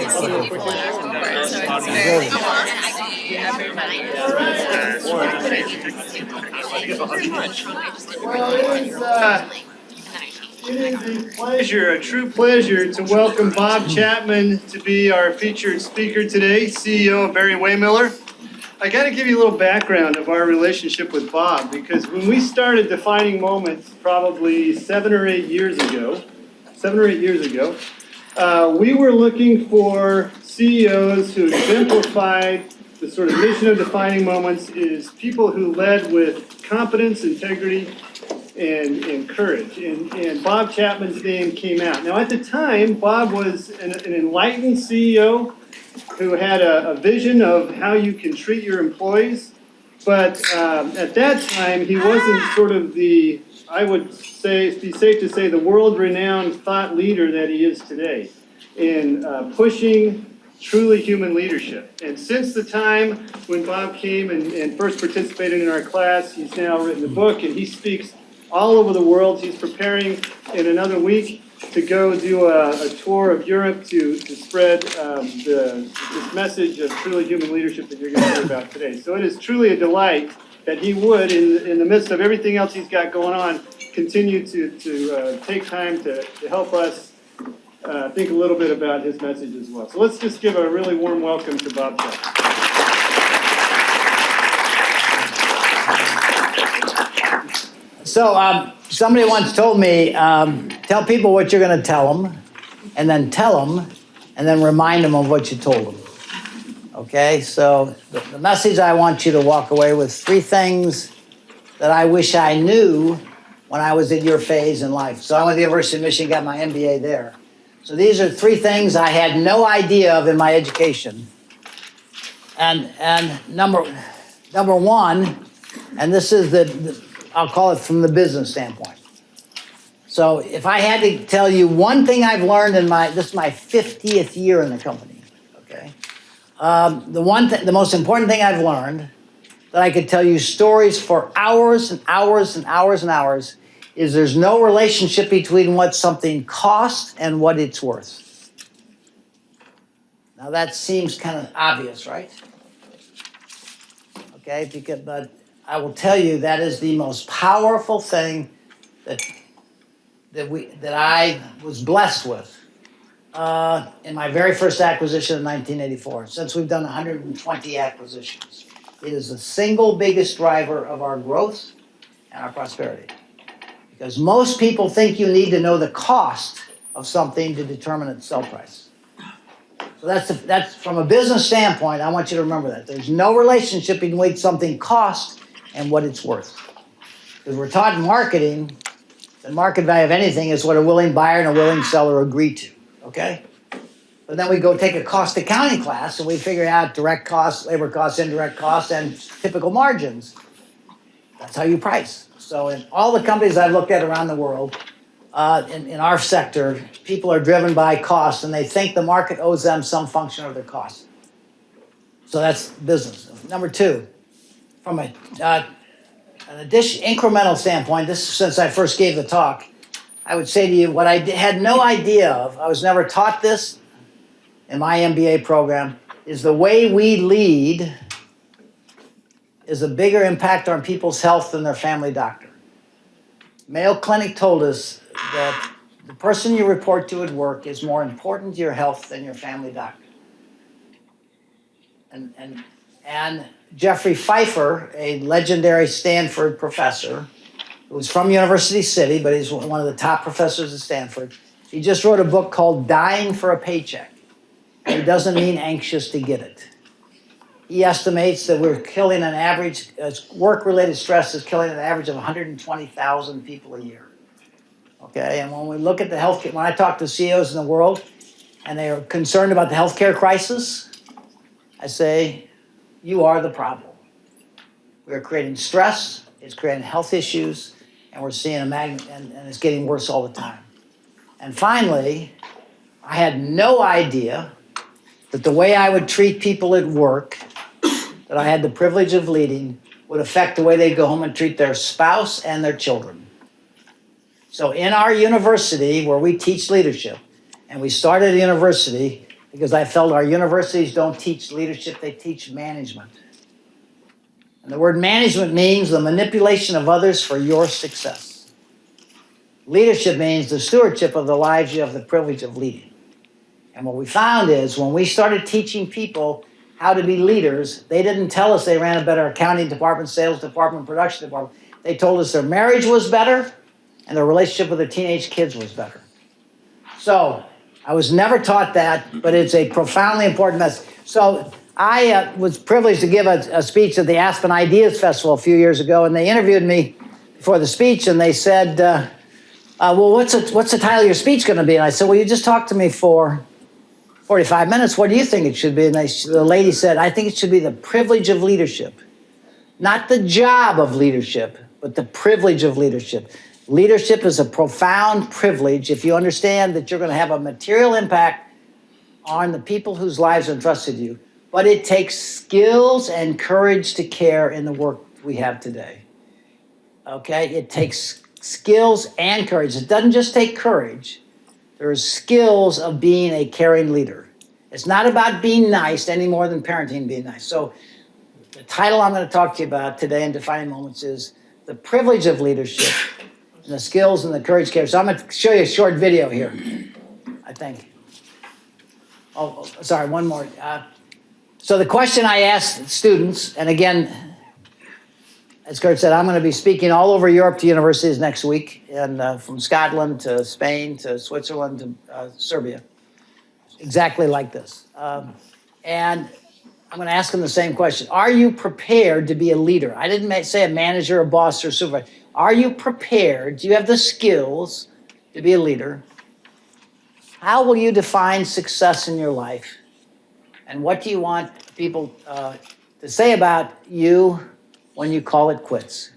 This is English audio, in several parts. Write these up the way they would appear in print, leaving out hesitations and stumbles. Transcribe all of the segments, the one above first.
It is a pleasure, a true pleasure, to welcome Bob Chapman to be our featured speaker today, CEO of Barry Waymiller. I got to give you a little background of our relationship with Bob, because when we started Defining Moments probably 7 or 8 years ago, we were looking for CEOs who exemplified the sort of mission of Defining Moments is people who led with competence, integrity, and courage. And Bob Chapman's name came out. Now, at the time, Bob was an enlightened CEO who had a vision of how you can treat your employees. But at that time, he wasn't sort of the, I would say, it'd be safe to say, the world-renowned thought leader that he is today in pushing truly human leadership. And since the time when Bob came and first participated in our class, he's now written a book, and he speaks all over the world. He's preparing in another week to go do a tour of Europe to spread this message of truly human leadership that you're going to hear about today. So it is truly a delight that he would, in the midst of everything else he's got going on, continue to take time to help us think a little bit about his message as well. So let's just give a really warm welcome to Bob Chapman. So somebody once told me, tell people what you're going to tell them, and then tell them, and then remind them of what you told them. Okay, so the message I want you to walk away with, 3 things that I wish I knew when I was in your phase in life. So I went to the University of Michigan, got my MBA there. So these are 3 things I had no idea of in my education. And number 1, and this is I'll call it from the business standpoint. So if I had to tell you one thing I've learned this is my 50th year in the company, okay? The most important thing I've learned that I could tell you stories for hours and hours and hours and hours is there's no relationship between what something costs and what it's worth. Now that seems kind of obvious, right? Okay, but I will tell you that is the most powerful thing that I was blessed with in my very first acquisition in 1984. Since we've done 120 acquisitions, it is the single biggest driver of our growth and our prosperity. Because most people think you need to know the cost of something to determine its sell price. So that's from a business standpoint. I want you to remember that there's no relationship between what something costs and what it's worth. Because we're taught in marketing, the market value of anything is what a willing buyer and a willing seller agree to, okay? But then we go take a cost accounting class and we figure out direct costs, labor costs, indirect costs, and typical margins. That's how you price. So in all the companies I've looked at around the world, in our sector, people are driven by cost and they think the market owes them some function of their cost. So that's business. Number 2, from an incremental standpoint, this is since I first gave the talk, I would say to you what I had no idea of, I was never taught this in my MBA program, is the way we lead is a bigger impact on people's health than their family doctor. Mayo Clinic told us that the person you report to at work is more important to your health than your family doctor. And Jeffrey Pfeiffer, a legendary Stanford professor, who was from University City, but he's one of the top professors at Stanford, he just wrote a book called Dying for a Paycheck. And he doesn't mean anxious to get it. He estimates that we're killing an average, work-related stress is killing an average of 120,000 people a year. Okay, and when we look at the healthcare, when I talk to CEOs in the world and they are concerned about the healthcare crisis, I say, you are the problem. We're creating stress, it's creating health issues, and we're seeing and it's getting worse all the time. And finally, I had no idea that the way I would treat people at work that I had the privilege of leading would affect the way they go home and treat their spouse and their children. So in our university where we teach leadership, and we started a university because I felt our universities don't teach leadership, they teach management. And the word management means the manipulation of others for your success. Leadership means the stewardship of the lives you have the privilege of leading. And what we found is when we started teaching people how to be leaders, they didn't tell us they ran a better accounting department, sales department, production department. They told us their marriage was better and their relationship with their teenage kids was better. So I was never taught that, but it's a profoundly important message. So I was privileged to give a speech at the Aspen Ideas Festival a few years ago, and they interviewed me before the speech, and they said, well, what's the title of your speech going to be? And I said, well, you just talked to me for 45 minutes. What do you think it should be? And the lady said, I think it should be the privilege of leadership. Not the job of leadership, but the privilege of leadership. Leadership is a profound privilege if you understand that you're going to have a material impact on the people whose lives are entrusted to you. But it takes skills and courage to care in the work we have today. Okay? It takes skills and courage. It doesn't just take courage. There's skills of being a caring leader. It's not about being nice any more than parenting being nice. So the title I'm going to talk to you about today in Defining Moments is The Privilege of Leadership and the Skills and the Courage to Care. So I'm going to show you a short video here, I think. Oh, sorry, one more. So the question I asked students, and again, as Kurt said, I'm going to be speaking all over Europe to universities next week, and from Scotland to Spain to Switzerland to Serbia, exactly like this. And I'm going to ask them the same question. Are you prepared to be a leader? I didn't say a manager, a boss, or a supervisor. Are you prepared? Do you have the skills to be a leader? How will you define success in your life? And what do you want people to say about you when you call it quits?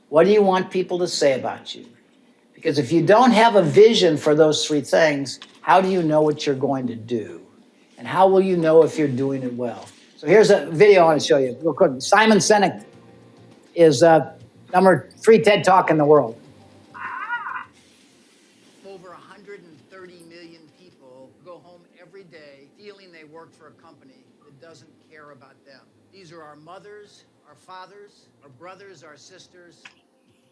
What do you want people to say about you? Because if you don't have a vision for those three things, how do you know what you're going to do? And how will you know if you're doing it well? So here's a video I want to show you real quick. Simon Sinek is number 3 TED Talk in the world. Over 130 million people go home every day feeling they work for a company that doesn't care about them. These are our mothers, our fathers, our brothers, our sisters,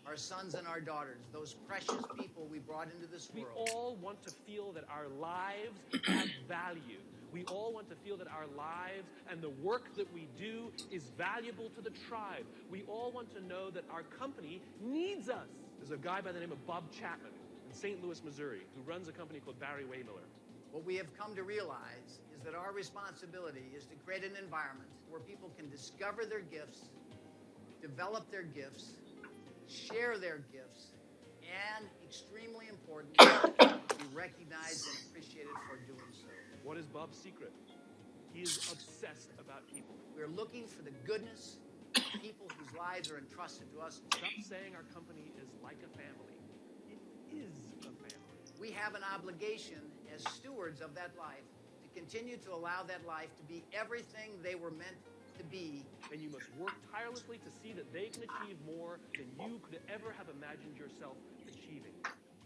our sons and our daughters, those precious people we brought into this world. We all want to feel that our lives have value. We all want to feel that our lives and the work that we do is valuable to the tribe. We all want to know that our company needs us. There's a guy by the name of Bob Chapman in St. Louis, Missouri, who runs a company called Barry Waymiller. What we have come to realize is that our responsibility is to create an environment where people can discover their gifts, develop their gifts, share their gifts, and, extremely important, be recognized and appreciated for doing so. What is Bob's secret? He is obsessed about people. We're looking for the goodness of people whose lives are entrusted to us. Stop saying our company is like a family. It is a family. We have an obligation as stewards of that life to continue to allow that life to be everything they were meant to be. And you must work tirelessly to see that they can achieve more than you could ever have imagined yourself achieving.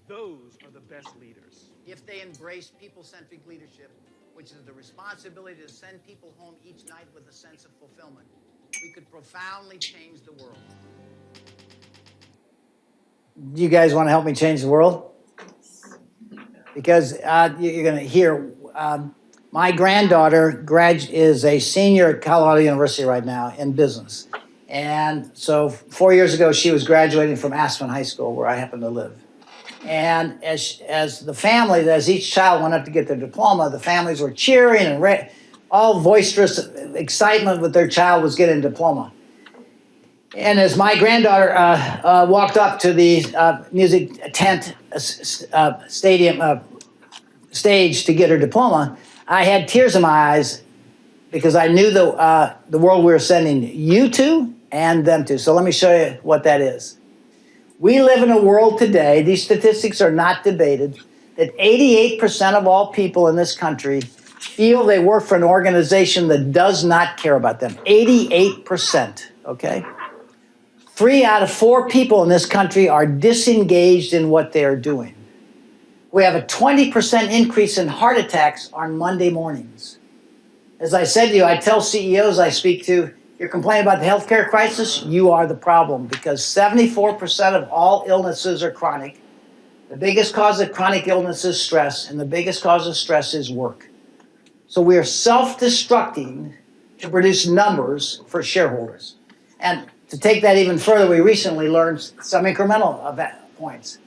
Those are the best leaders. If they embrace people-centric leadership, which is the responsibility to send people home each night with a sense of fulfillment, we could profoundly change the world. Do you guys want to help me change the world? Because you're going to hear, my granddaughter is a senior at Colorado University right now in business. And so 4 years ago, she was graduating from Aspen High School, where I happen to live. And as the families, as each child went up to get their diploma, the families were cheering and all boisterous excitement with their child was getting a diploma. And as my granddaughter walked up to the music tent stadium stage to get her diploma, I had tears in my eyes because I knew the world we were sending you to and them to. So let me show you what that is. We live in a world today, these statistics are not debated, that 88% of all people in this country feel they work for an organization that does not care about them. 88%, okay? 3 out of 4 people in this country are disengaged in what they are doing. We have a 20% increase in heart attacks on Monday mornings. As I said to you, I tell CEOs I speak to, you're complaining about the healthcare crisis, you are the problem, because 74% of all illnesses are chronic. The biggest cause of chronic illness is stress, and the biggest cause of stress is work. So we are self-destructing to produce numbers for shareholders. And to take that even further, we recently learned some incremental points.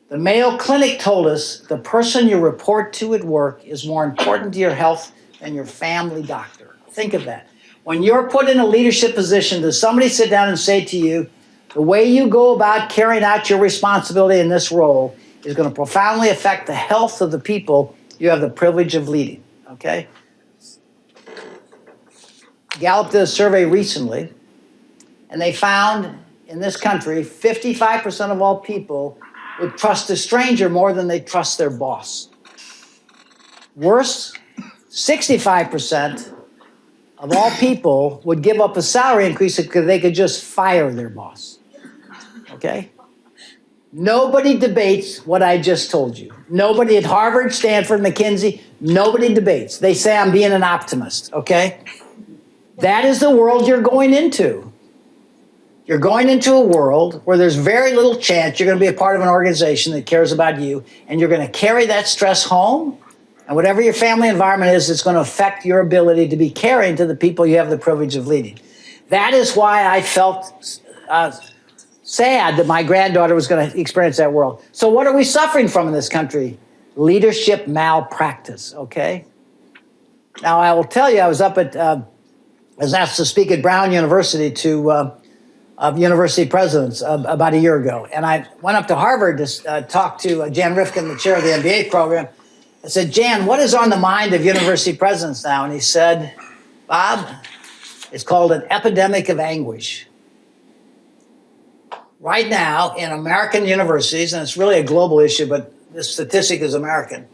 The Mayo Clinic told us the person you report to at work is more important to your health than your family doctor. Think of that. When you're put in a leadership position, does somebody sit down and say to you, the way you go about carrying out your responsibility in this role is going to profoundly affect the health of the people you have the privilege of leading, okay? Gallup did a survey recently, and they found in this country, 55% of all people would trust a stranger more than they trust their boss. Worse, 65% of all people would give up a salary increase because they could just fire their boss. Okay? Nobody debates what I just told you. Nobody at Harvard, Stanford, McKinsey, nobody debates. They say I'm being an optimist, okay? That is the world you're going into. You're going into a world where there's very little chance you're going to be a part of an organization that cares about you, and you're going to carry that stress home, and whatever your family environment is, it's going to affect your ability to be caring to the people you have the privilege of leading. That is why I felt sad that my granddaughter was going to experience that world. So what are we suffering from in this country? Leadership malpractice, okay? Now, I will tell you, I was asked to speak at Brown University to university presidents about a year ago. And I went up to Harvard to talk to Jan Rifkin, the chair of the MBA program. I said, Jan, what is on the mind of university presidents now? And he said, Bob, it's called an epidemic of anguish. Right now in American universities, and it's really a global issue, but this statistic is American,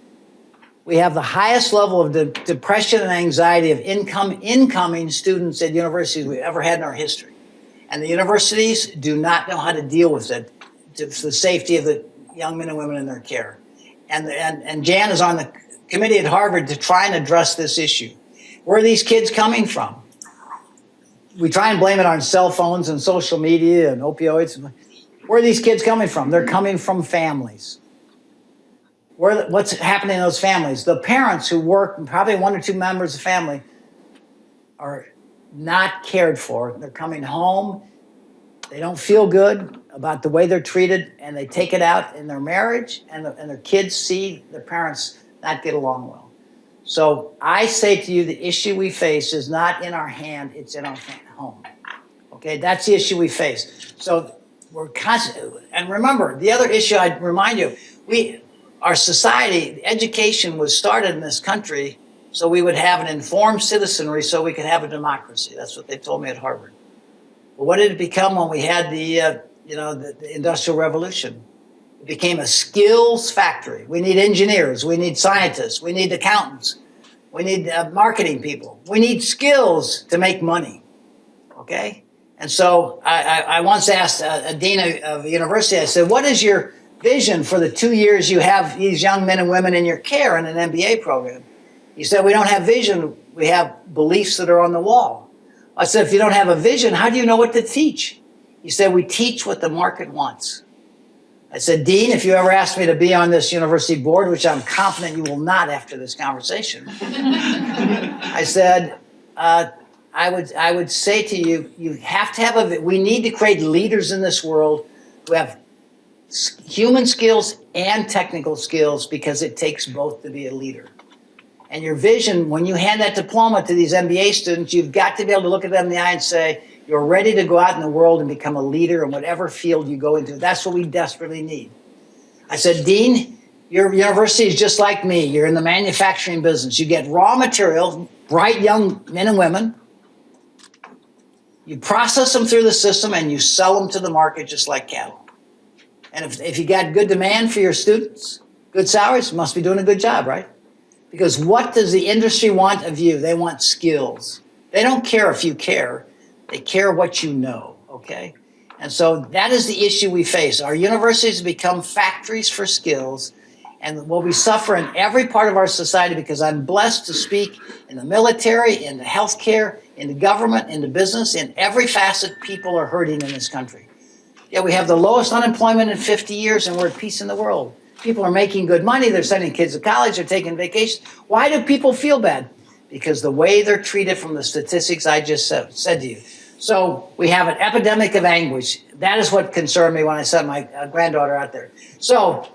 we have the highest level of depression and anxiety of incoming students at universities we've ever had in our history. And the universities do not know how to deal with it for the safety of the young men and women in their care. And Jan is on the committee at Harvard to try and address this issue. Where are these kids coming from? We try and blame it on cell phones and social media and opioids. Where are these kids coming from? They're coming from families. What's happening in those families? The parents who work, probably one or two members of the family, are not cared for. They're coming home. They don't feel good about the way they're treated, and they take it out in their marriage, and their kids see their parents not get along well. So I say to you, the issue we face is not in our hand, it's in our home. Okay, that's the issue we face. So we're constantly, and remember, the other issue I'd remind you, our society, education was started in this country so we would have an informed citizenry so we could have a democracy. That's what they told me at Harvard. But what did it become when we had the Industrial Revolution? It became a skills factory. We need engineers, we need scientists, we need accountants, we need marketing people. We need skills to make money, okay? And so I once asked a dean of a university, I said, what is your vision for the 2 years you have these young men and women in your care in an MBA program? He said, we don't have vision, we have beliefs that are on the wall. I said, if you don't have a vision, how do you know what to teach? He said, we teach what the market wants. I said, Dean, if you ever ask me to be on this university board, which I'm confident you will not after this conversation, I said, I would say to you, you have to have we need to create leaders in this world who have human skills and technical skills, because it takes both to be a leader. And your vision, when you hand that diploma to these MBA students, you've got to be able to look at them in the eye and say, you're ready to go out in the world and become a leader in whatever field you go into. That's what we desperately need. I said, Dean, your university is just like me. You're in the manufacturing business. You get raw materials, bright young men and women. You process them through the system and you sell them to the market just like cattle. And if you got good demand for your students, good salaries, you must be doing a good job, right? Because what does the industry want of you? They want skills. They don't care if you care. They care what you know, okay? And so that is the issue we face. Our universities become factories for skills, and what we suffer in every part of our society, because I'm blessed to speak in the military, in the healthcare, in the government, in the business, in every facet, people are hurting in this country. Yeah, we have the lowest unemployment in 50 years, and we're at peace in the world. People are making good money. They're sending kids to college. They're taking vacations. Why do people feel bad? Because the way they're treated from the statistics I just said to you. So we have an epidemic of anguish. That is what concerned me when I sent my granddaughter out there. So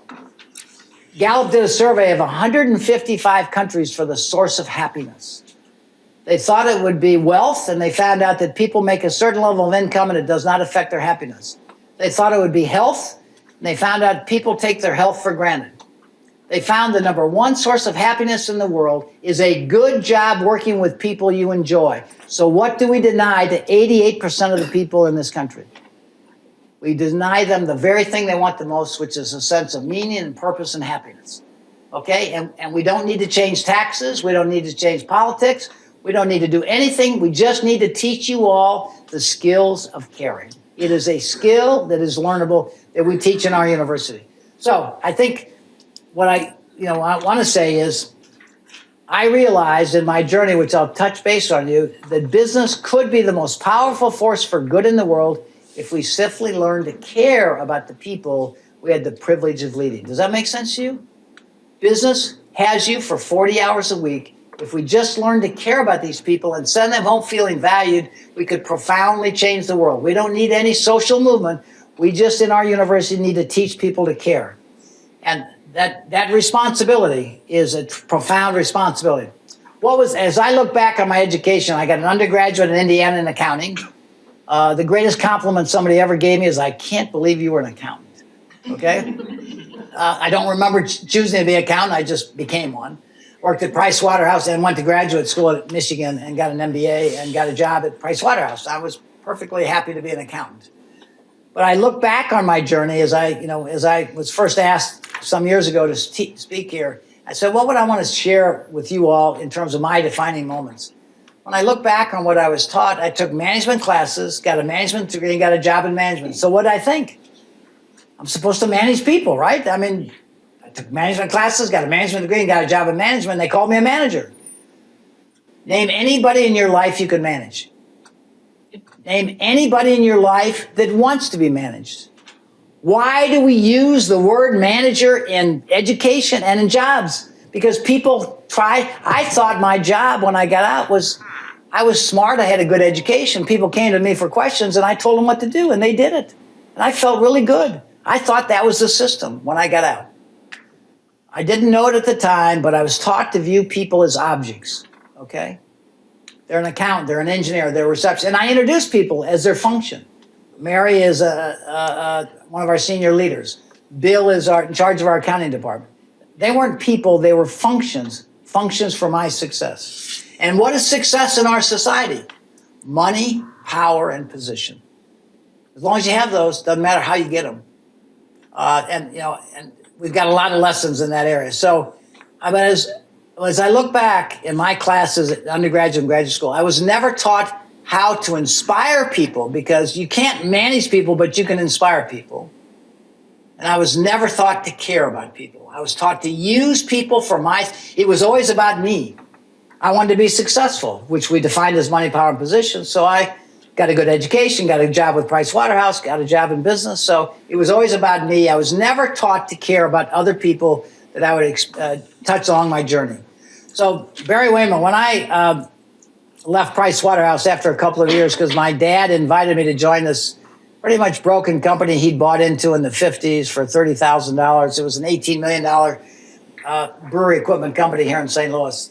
Gallup did a survey of 155 countries for the source of happiness. They thought it would be wealth, and they found out that people make a certain level of income and it does not affect their happiness. They thought it would be health, and they found out people take their health for granted. They found the number one source of happiness in the world is a good job working with people you enjoy. So what do we deny to 88% of the people in this country? We deny them the very thing they want the most, which is a sense of meaning and purpose and happiness. Okay? And we don't need to change taxes. We don't need to change politics. We don't need to do anything. We just need to teach you all the skills of caring. It is a skill that is learnable that we teach in our university. So I think what I want to say is I realized in my journey, which I'll touch base on you, that business could be the most powerful force for good in the world if we simply learn to care about the people we had the privilege of leading. Does that make sense to you? Business has you for 40 hours a week. If we just learn to care about these people and send them home feeling valued, we could profoundly change the world. We don't need any social movement. We just, in our university, need to teach people to care. And that responsibility is a profound responsibility. As I look back on my education, I got an undergraduate in Indiana in accounting. The greatest compliment somebody ever gave me is, I can't believe you were an accountant, okay? I don't remember choosing to be an accountant, I just became one. Worked at Price Waterhouse and went to graduate school at Michigan and got an MBA and got a job at Price Waterhouse. I was perfectly happy to be an accountant. But I look back on my journey as I was first asked some years ago to speak here. I said, what would I want to share with you all in terms of my defining moments? When I look back on what I was taught, I took management classes, got a management degree, and got a job in management. So what did I think? I'm supposed to manage people, right? I mean, I took management classes, got a management degree, and got a job in management. They called me a manager. Name anybody in your life you could manage. Name anybody in your life that wants to be managed. Why do we use the word manager in education and in jobs? Because people I thought my job when I got out was, I was smart, I had a good education. People came to me for questions and I told them what to do and they did it. And I felt really good. I thought that was the system when I got out. I didn't know it at the time, but I was taught to view people as objects, okay? They're an accountant, they're an engineer, they're a receptionist. And I introduce people as their function. Mary is one of our senior leaders. Bill is in charge of our accounting department. They weren't people, they were functions for my success. And what is success in our society? Money, power, and position. As long as you have those, doesn't matter how you get them. And we've got a lot of lessons in that area. So, as I look back in my classes at undergraduate and graduate school, I was never taught how to inspire people, because you can't manage people, but you can inspire people. And I was never taught to care about people. I was taught to use people it was always about me. I wanted to be successful, which we defined as money, power, and position. So I got a good education, got a job with Price Waterhouse, got a job in business. So it was always about me. I was never taught to care about other people that I would touch along my journey. So Barry Wayman, when I left Price Waterhouse after a couple of years, because my dad invited me to join this pretty much broken company he'd bought into in the 50s for $30,000. It was an $18 million brewery equipment company here in St. Louis.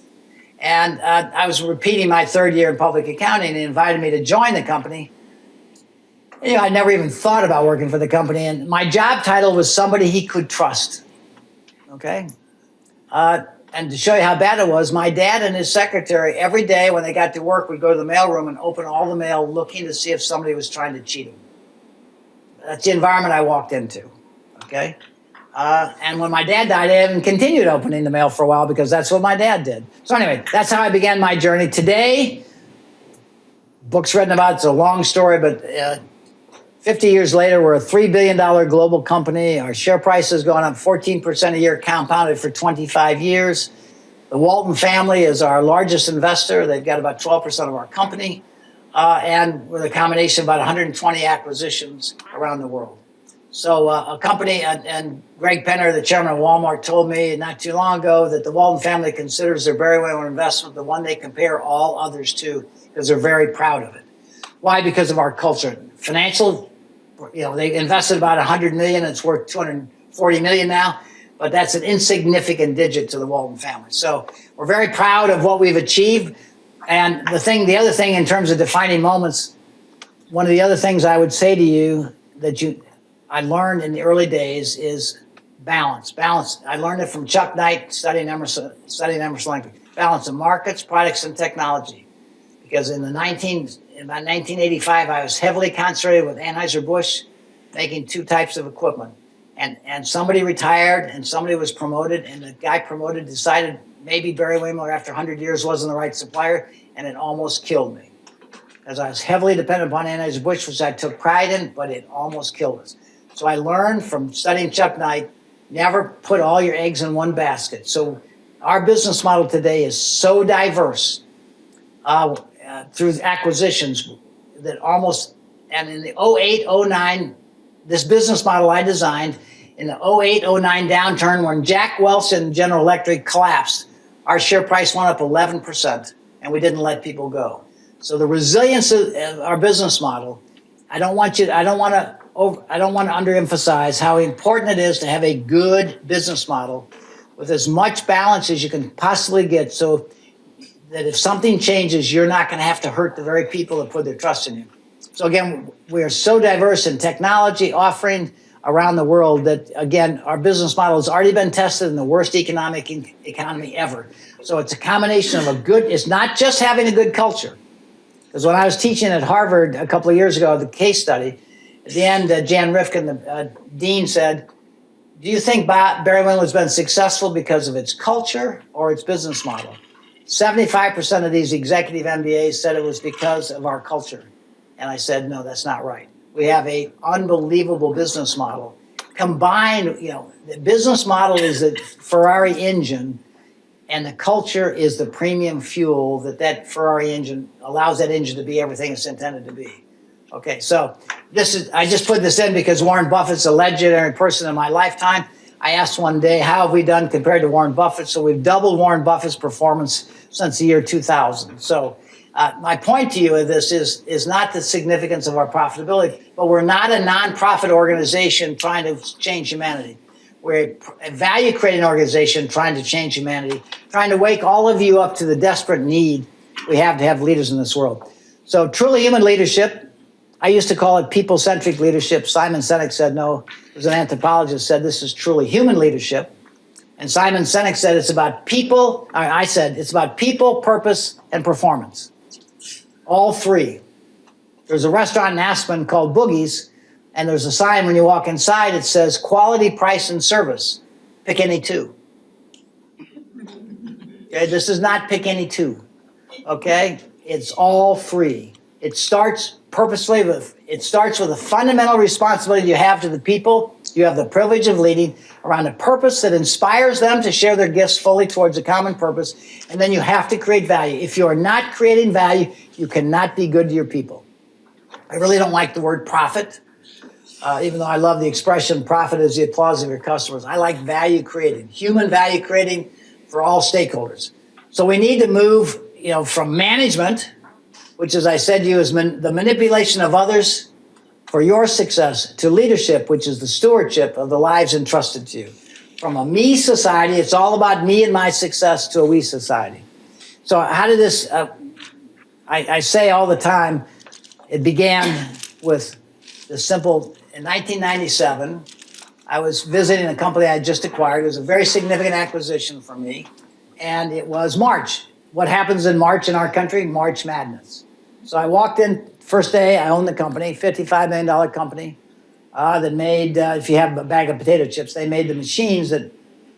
And I was repeating my third year in public accounting, and he invited me to join the company. I never even thought about working for the company, and my job title was somebody he could trust, okay? And to show you how bad it was, my dad and his secretary, every day when they got to work, would go to the mailroom and open all the mail looking to see if somebody was trying to cheat him. That's the environment I walked into, okay? And when my dad died, I even continued opening the mail for a while because that's what my dad did. So anyway, that's how I began my journey. Today, books written about, it's a long story, but 50 years later, we're a $3 billion global company. Our share price has gone up 14% a year, compounded for 25 years. The Walton family is our largest investor. They've got about 12% of our company. And with a combination of about 120 acquisitions around the world. So a company, and Greg Penner, the chairman of Walmart, told me not too long ago that the Walton family considers their Berry-Wehmiller investment the one they compare all others to because they're very proud of it. Why? Because of our culture. Financial, they invested about 100 million. It's worth 240 million now, but that's an insignificant digit to the Walton family. So we're very proud of what we've achieved. And the other thing in terms of defining moments, one of the other things I would say to you that I learned in the early days is balance. Balance. I learned it from Chuck Knight studying Emerson Language. Balance of markets, products, and technology. Because in about 1985, I was heavily concentrated with Anheuser-Busch, making two types of equipment. And somebody retired and somebody was promoted, and the guy promoted decided maybe Berry-Wehmiller after 100 years wasn't the right supplier, and it almost killed me. As I was heavily dependent upon Anheuser-Busch, which I took pride in, but it almost killed us. So I learned from studying Chuck Knight, never put all your eggs in one basket. So our business model today is so diverse through acquisitions that and in the 08, 09, this business model I designed, in the 08, 09 downturn when Jack Welch and General Electric collapsed, our share price went up 11%, and we didn't let people go. So the resilience of our business model, I don't want to underemphasize how important it is to have a good business model with as much balance as you can possibly get, so that if something changes, you're not going to have to hurt the very people that put their trust in you. So again, we are so diverse in technology offering around the world that, again, our business model has already been tested in the worst economy ever. So it's a combination of it's not just having a good culture. Because when I was teaching at Harvard a couple of years ago, the case study, at the end, Jan Rifkin, the dean, said, do you think Berry-Wehmiller has been successful because of its culture or its business model? 75% of these executive MBAs said it was because of our culture. And I said, no, that's not right. We have an unbelievable business model. Combined, the business model is the Ferrari engine, and the culture is the premium fuel that Ferrari engine allows that engine to be everything it's intended to be. Okay, so I just put this in because Warren Buffett's a legendary person in my lifetime. I asked one day, how have we done compared to Warren Buffett? So we've doubled Warren Buffett's performance since the year 2000. So my point to you of this is not the significance of our profitability, but we're not a nonprofit organization trying to change humanity. We're a value-creating organization trying to change humanity, trying to wake all of you up to the desperate need we have to have leaders in this world. So truly human leadership, I used to call it people-centric leadership. Simon Sinek said no. There's an anthropologist said this is truly human leadership. And Simon Sinek said it's about people. I said it's about people, purpose, and performance. All three. There's a restaurant in Aspen called Boogie's, and there's a sign when you walk inside, it says quality, price, and service. Pick any two. Okay, this is not pick any two. Okay, it's all three. It starts with a fundamental responsibility you have to the people you have the privilege of leading around a purpose that inspires them to share their gifts fully towards a common purpose. And then you have to create value. If you are not creating value, you cannot be good to your people. I really don't like the word profit, even though I love the expression profit is the applause of your customers. I like value creating, human value creating for all stakeholders. So we need to move, from management, which, as I said to you, is the manipulation of others for your success, to leadership, which is the stewardship of the lives entrusted to you. From a me society, it's all about me and my success, to a we society. So how did this, I say all the time, it began with the simple, in 1997, I was visiting a company I just acquired. It was a very significant acquisition for me, and it was March. What happens in March in our country? March Madness. So I walked in, first day, I owned the company, $55 million company that made, if you have a bag of potato chips, they made the machines that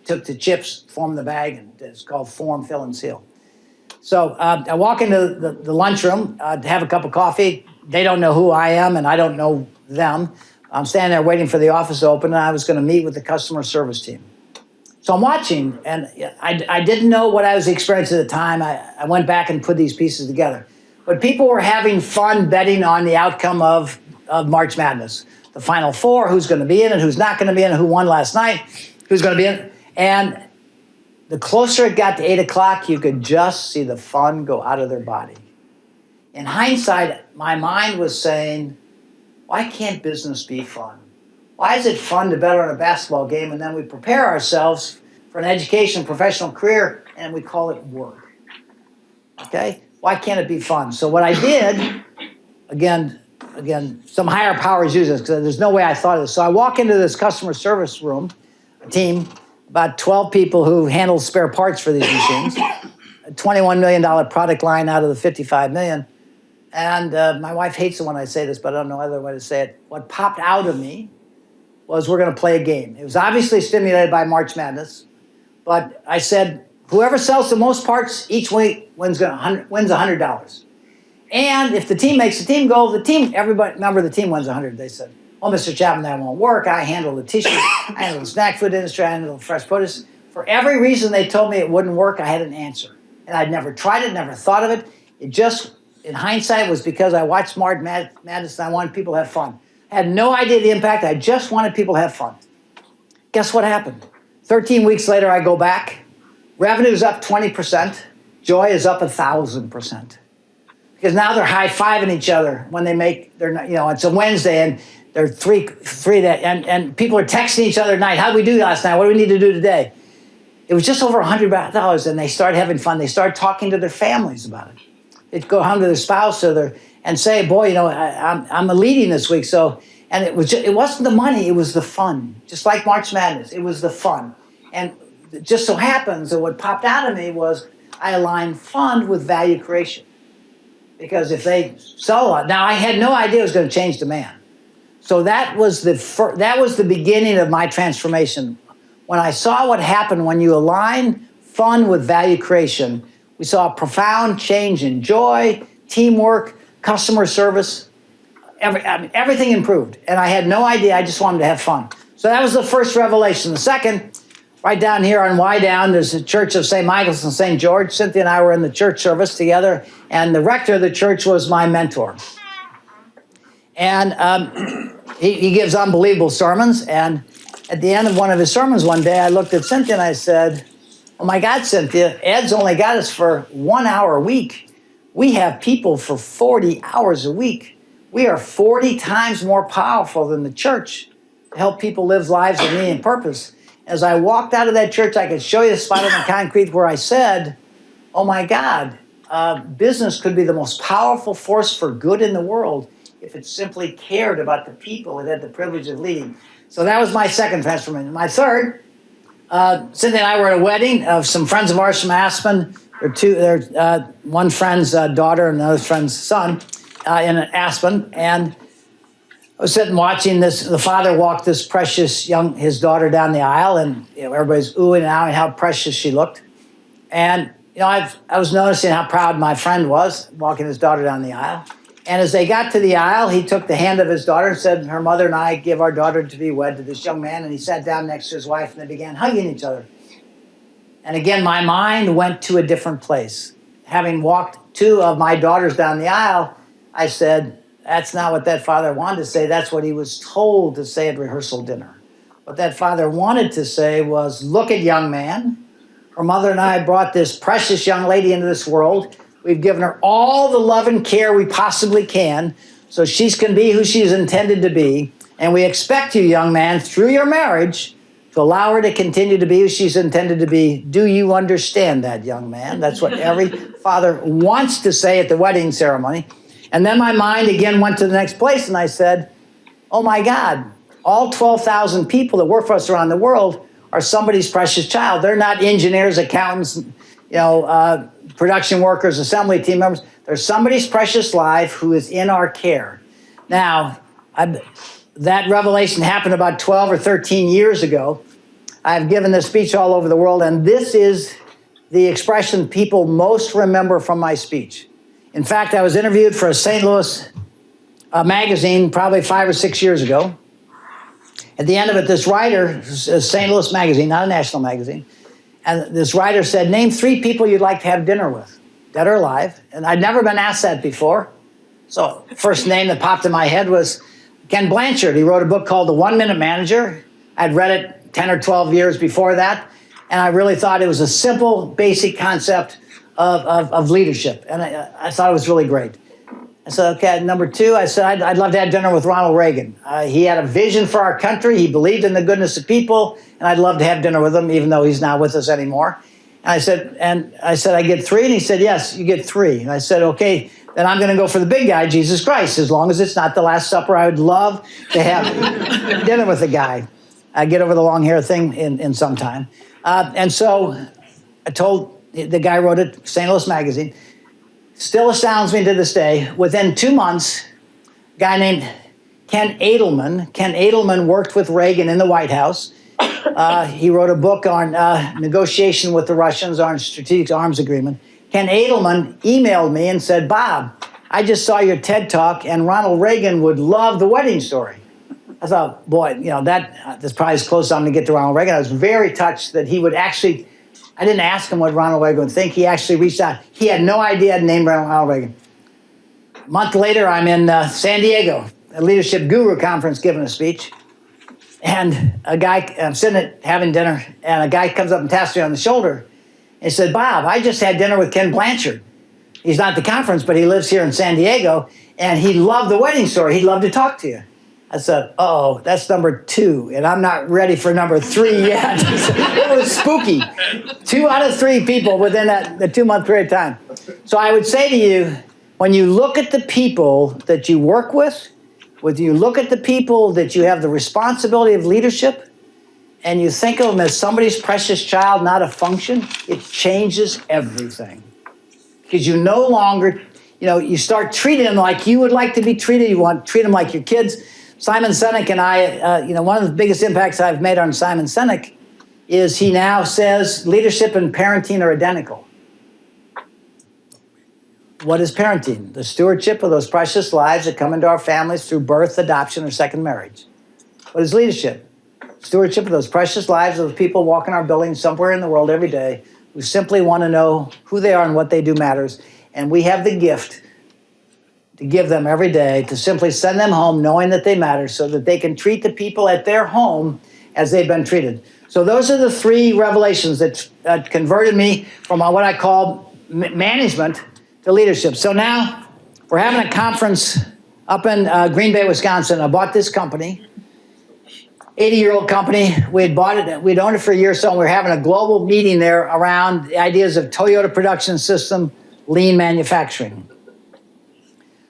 took the chips, formed the bag, and it's called form, fill, and seal. So I walk into the lunchroom to have a cup of coffee. they don't know who I am and I don't know them. I'm standing there waiting for the office to open, and I was going to meet with the customer service team. So I'm watching, and I didn't know what I was experiencing at the time. I went back and put these pieces together. But people were having fun betting on the outcome of March Madness. The Final Four, who's going to be in it, who's not going to be in it, who won last night, who's going to be in it. And the closer it got to 8 o'clock, you could just see the fun go out of their body. In hindsight, my mind was saying, why can't business be fun? Why is it fun to bet on a basketball game and then we prepare ourselves for an education, professional career, and we call it work? Okay? Why can't it be fun? So what I did, again, some higher powers use this because there's no way I thought of this. So I walk into this customer service room, a team, about 12 people who handle spare parts for these machines, a $21 million product line out of the $55 million. And my wife hates it when I say this, but I don't know other way to say it. What popped out of me was we're going to play a game. It was obviously stimulated by March Madness, but I said, whoever sells the most parts each week wins $100. And if the team makes the team goal, everybody member of the team wins $100. They said, "Oh, Mr. Chapman, that won't work. I handle the tissue, I handle the snack food industry, I handle the fresh produce." For every reason they told me it wouldn't work, I had an answer. And I'd never tried it, never thought of it. It just, in hindsight, was because I watched March Madness and I wanted people to have fun. I had no idea the impact. I just wanted people to have fun. Guess what happened? 13 weeks later, I go back. Revenue's up 20%. Joy is up 1,000%. Because now they're high-fiving each other when they make their, it's a Wednesday and they're three and people are texting each other at night. How did we do last night? What do we need to do today? It was just over $100, and they started having fun. They started talking to their families about it. They'd go home to their spouse and say, "Boy, I'm leading this week." So, and it wasn't the money; it was the fun. Just like March Madness, it was the fun. And it just so happens that what popped out of me was I aligned fun with value creation. Because if they sell a lot, now I had no idea it was going to change demand. So that was the beginning of my transformation. When I saw what happened when you align fun with value creation, we saw a profound change in joy, teamwork, customer service. Everything improved. And I had no idea. I just wanted to have fun. So that was the first revelation. The second, right down here on Y Down, there's a church of St. Michael's and St. George. Cynthia and I were in the church service together, and the rector of the church was my mentor. And he gives unbelievable sermons. And at the end of one of his sermons one day, I looked at Cynthia and I said, "Oh my God, Cynthia, Ed's only got us for 1 hour a week. We have people for 40 hours a week. We are 40 times more powerful than the church to help people live lives of meaning and purpose." As I walked out of that church, I could show you the spot on the concrete where I said, "Oh my God, business could be the most powerful force for good in the world if it simply cared about the people it had the privilege of leading." So that was my second transformation. My third, Cynthia and I were at a wedding of some friends of ours from Aspen. One friend's daughter and another friend's son in Aspen. And I was sitting watching this. The father walked this precious his daughter down the aisle, and everybody's oohing and ahhing how precious she looked. And I was noticing how proud my friend was walking his daughter down the aisle. And as they got to the aisle, he took the hand of his daughter and said, "Her mother and I give our daughter to be wed to this young man." And he sat down next to his wife, and they began hugging each other. And again, my mind went to a different place. Having walked two of my daughters down the aisle, I said, that's not what that father wanted to say. That's what he was told to say at rehearsal dinner. What that father wanted to say was, "Look at young man. Her mother and I brought this precious young lady into this world. We've given her all the love and care we possibly can so she can be who she's intended to be. And we expect you, young man, through your marriage, to allow her to continue to be who she's intended to be. Do you understand that, young man?" That's what every father wants to say at the wedding ceremony. And then my mind again went to the next place, and I said, "Oh my God, all 12,000 people that work for us around the world are somebody's precious child. They're not engineers, accountants, production workers, assembly team members. They're somebody's precious life who is in our care." Now, that revelation happened about 12 or 13 years ago. I've given this speech all over the world, and this is the expression people most remember from my speech. In fact, I was interviewed for a St. Louis a magazine probably 5 or 6 years ago. At the end of it, this writer, a St. Louis magazine, not a national magazine, and this writer said, name 3 people you'd like to have dinner with, dead or alive. And I'd never been asked that before. So first name that popped in my head was Ken Blanchard. He wrote a book called The 1 Minute Manager. I'd read it 10 or 12 years before that, and I really thought it was a simple, basic concept of leadership, and I thought it was really great. I said, okay, number 2, I said, I'd love to have dinner with Ronald Reagan. He had a vision for our country. He believed in the goodness of people, and I'd love to have dinner with him, even though he's not with us anymore. And I said, I get 3? And he said, yes, you get 3. And I said, okay, then I'm going to go for the big guy, Jesus Christ. As long as it's not the Last Supper, I would love to have dinner with the guy. I get over the long hair thing in some time. And so I told the guy who wrote it, St. Louis Magazine. Still astounds me to this day. Within 2 months, a guy named Ken Edelman worked with Reagan in the White House. He wrote a book on negotiation with the Russians on strategic arms agreement. Ken Edelman emailed me and said, Bob, I just saw your TED Talk, and Ronald Reagan would love the wedding story. I thought, boy, that's probably as close as I'm going to get to Ronald Reagan. I was very touched that he would actually, I didn't ask him what Ronald Reagan would think. He actually reached out. He had no idea I'd named Ronald Reagan. A month later, I'm in San Diego, a leadership guru conference, giving a speech. And I'm sitting having dinner, and a guy comes up and taps me on the shoulder and said, Bob, I just had dinner with Ken Blanchard. He's not at the conference, but he lives here in San Diego, and he loved the wedding story. He'd love to talk to you. I said, oh, that's number 2, and I'm not ready for number 3 yet. It was spooky. 2 out of 3 people within the 2-month period of time. So I would say to you, when you look at the people that you work with, when you look at the people that you have the responsibility of leadership, and you think of them as somebody's precious child, not a function, it changes everything. Because you no longer, you start treating them like you would like to be treated. You want to treat them like your kids. Simon Sinek and I, one of the biggest impacts I've made on Simon Sinek is he now says leadership and parenting are identical. What is parenting? The stewardship of those precious lives that come into our families through birth, adoption, or second marriage. What is leadership? Stewardship of those precious lives of the people walking our buildings somewhere in the world every day who simply want to know who they are and what they do matters. And we have the gift to give them every day, to simply send them home knowing that they matter so that they can treat the people at their home as they've been treated. So those are the 3 revelations that converted me from what I call management to leadership. So now we're having a conference up in Green Bay, Wisconsin. I bought this company, 80-year-old company. We'd owned it for a year or so, and we were having a global meeting there around the ideas of Toyota Production System, lean manufacturing.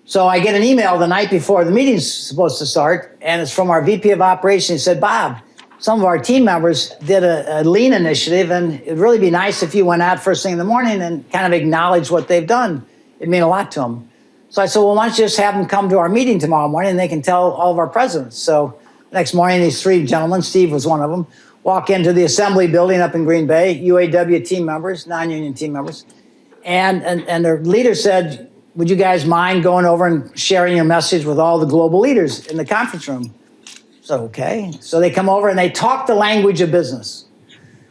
So I get an email the night before the meeting's supposed to start, and it's from our VP of Operations. He said, Bob, some of our team members did a lean initiative, and it'd really be nice if you went out first thing in the morning and kind of acknowledged what they've done. It'd mean a lot to them. So I said, well, why don't you just have them come to our meeting tomorrow morning, and they can tell all of our presidents. So the next morning, these 3 gentlemen, Steve was one of them, walk into the assembly building up in Green Bay, UAW team members, non-union team members, and their leader said, would you guys mind going over and sharing your message with all the global leaders in the conference room? So, okay. So they come over and they talk the language of business.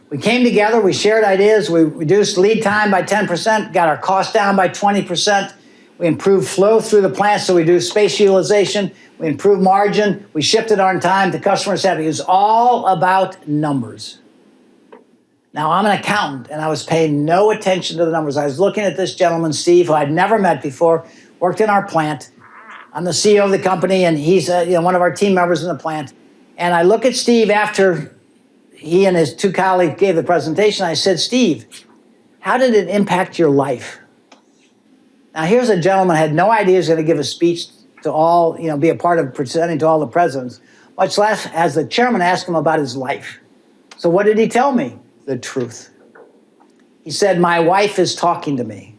We came together, we shared ideas, we reduced lead time by 10%, got our cost down by 20%. We improved flow through the plant, so we reduced space utilization. We improved margin. We shipped it on time. The customer's happy. It was all about numbers. Now, I'm an accountant, and I was paying no attention to the numbers. I was looking at this gentleman, Steve, who I'd never met before, worked in our plant. I'm the CEO of the company, and he's one of our team members in the plant. And I look at Steve after he and his 2 colleagues gave the presentation. I said, Steve, how did it impact your life? Now, here's a gentleman who had no idea he was going to give a speech to all, be a part of presenting to all the presidents, much less as the chairman asked him about his life. So what did he tell me? The truth. He said, my wife is talking to me.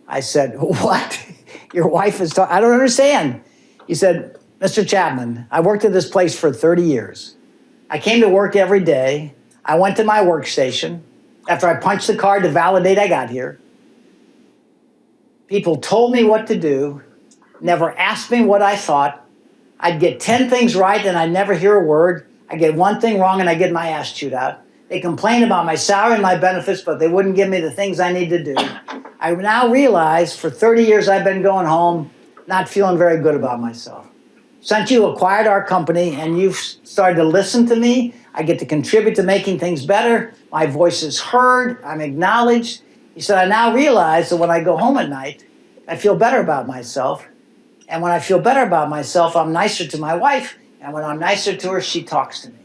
I said, what? Your wife is talking? I don't understand. He said, Mr. Chapman, I worked at this place for 30 years. I came to work every day. I went to my workstation. After I punched the card to validate I got here, people told me what to do. never asked me what I thought. I'd get 10 things right and I'd never hear a word. I'd get one thing wrong and I'd get my ass chewed out. They complained about my salary and my benefits, but they wouldn't give me the things I need to do. I now realize for 30 years I've been going home not feeling very good about myself. Since you acquired our company and you've started to listen to me, I get to contribute to making things better. My voice is heard, I'm acknowledged. He said, I now realize that when I go home at night, I feel better about myself. And when I feel better about myself, I'm nicer to my wife. And when I'm nicer to her, she talks to me.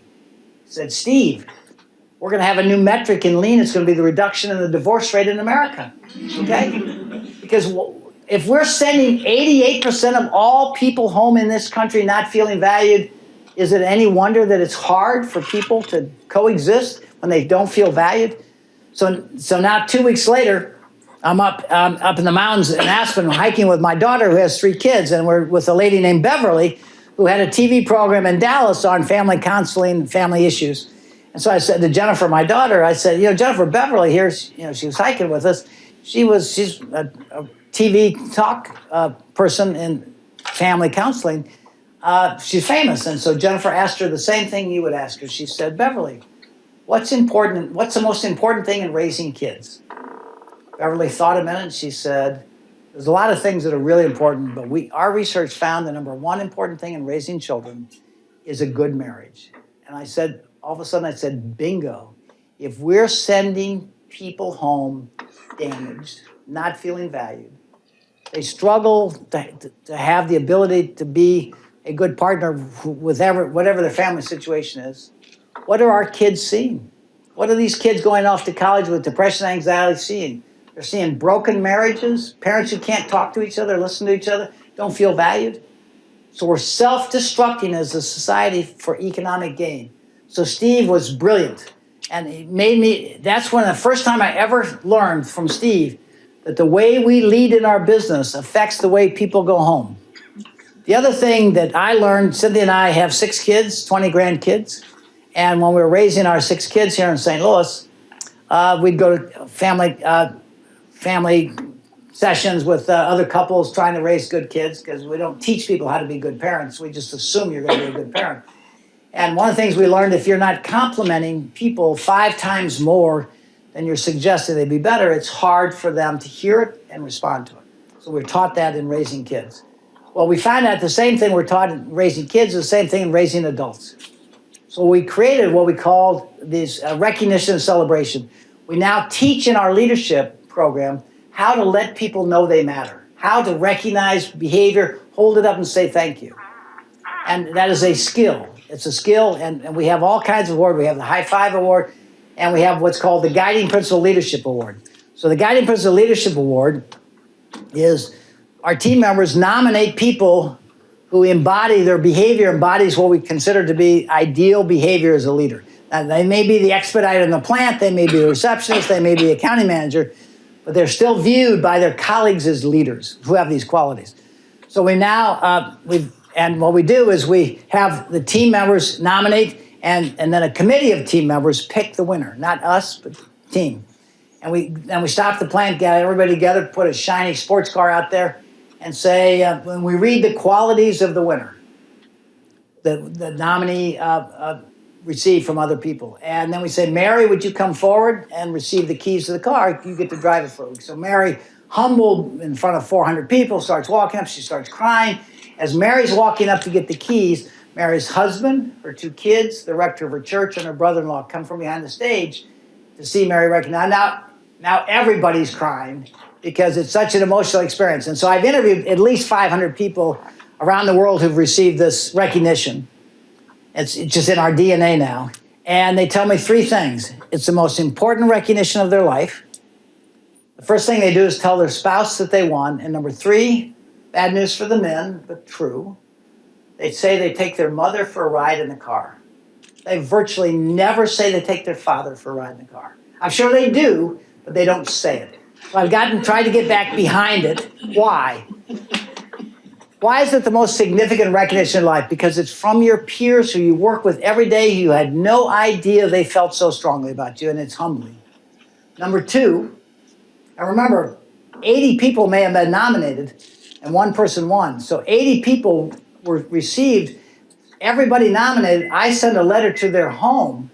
He said, Steve, we're going to have a new metric in lean. It's going to be the reduction in the divorce rate in America. Okay? Because if we're sending 88% of all people home in this country not feeling valued, is it any wonder that it's hard for people to coexist when they don't feel valued? So now 2 weeks later, I'm up in the mountains in Aspen hiking with my daughter who has 3 kids, and we're with a lady named Beverly who had a TV program in Dallas on family counseling and family issues. And so I said to Jennifer, my daughter, I said, Jennifer, Beverly here, she was hiking with us. She's a TV talk person in family counseling. She's famous. And so Jennifer asked her the same thing you would ask her. She said, Beverly, what's the most important thing in raising kids? Beverly thought a minute and she said, there's a lot of things that are really important, but our research found the number one important thing in raising children is a good marriage. And I said, all of a sudden I said, bingo. If we're sending people home damaged, not feeling valued, they struggle to have the ability to be a good partner with whatever their family situation is, what are our kids seeing? What are these kids going off to college with depression and anxiety seeing? They're seeing broken marriages, parents who can't talk to each other, listen to each other, don't feel valued. So we're self-destructing as a society for economic gain. So Steve was brilliant. And it made me, that's when the first time I ever learned from Steve that the way we lead in our business affects the way people go home. The other thing that I learned, Cynthia and I have 6 kids, 20 grandkids. And when we were raising our 6 kids here in St. Louis, we'd go to family sessions with other couples trying to raise good kids because we don't teach people how to be good parents. We just assume you're going to be a good parent. And one of the things we learned, if you're not complimenting people 5 times more than you're suggesting they'd be better, it's hard for them to hear it and respond to it. So we're taught that in raising kids. Well, we find out the same thing we're taught in raising kids is the same thing in raising adults. So we created what we called this recognition and celebration. We now teach in our leadership program how to let people know they matter, how to recognize behavior, hold it up and say thank you. And that is a skill. It's a skill, and we have all kinds of awards. We have the High Five Award, and we have what's called the Guiding Principle Leadership Award. So the Guiding Principle Leadership Award is our team members nominate people who embody, their behavior embodies what we consider to be ideal behavior as a leader. Now, they may be the expediter in the plant, they may be the receptionist, they may be the accounting manager, but they're still viewed by their colleagues as leaders who have these qualities. So we now, and what we do is we have the team members nominate, and then a committee of team members pick the winner, not us, but the team. And we stop the plant, get everybody together, put a shiny sports car out there, and say, when we read the qualities of the winner, the nominee received from other people. And then we say, Mary, would you come forward and receive the keys to the car? You get to drive it for a week. So Mary, humbled in front of 400 people, starts walking up. She starts crying. As Mary's walking up to get the keys, Mary's husband, her 2 kids, the rector of her church, and her brother-in-law come from behind the stage to see Mary recognize. Now everybody's crying because it's such an emotional experience. And so I've interviewed at least 500 people around the world who've received this recognition. It's just in our DNA now. And they tell me 3 things. It's the most important recognition of their life. The first thing they do is tell their spouse that they won. And number 3, bad news for the men, but true, they say they take their mother for a ride in the car. They virtually never say they take their father for a ride in the car. I'm sure they do, but they don't say it. So I've tried to get back behind it. Why? Why is it the most significant recognition in life? Because it's from your peers who you work with every day who you had no idea they felt so strongly about you, and it's humbling. Number 2, and remember, 80 people may have been nominated, and one person won. So 80 people were received, everybody nominated. I send a letter to their home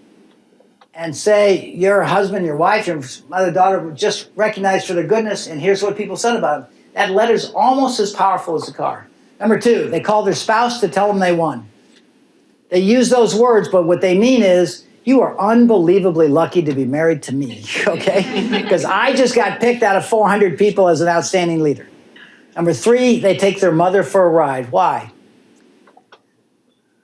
and say, your husband, your wife, your mother, daughter were just recognized for their goodness, and here's what people said about them. That letter's almost as powerful as the car. Number two, they called their spouse to tell them they won. They use those words, but what they mean is, you are unbelievably lucky to be married to me, okay? Because I just got picked out of 400 people as an outstanding leader. Number three, they take their mother for a ride. Why?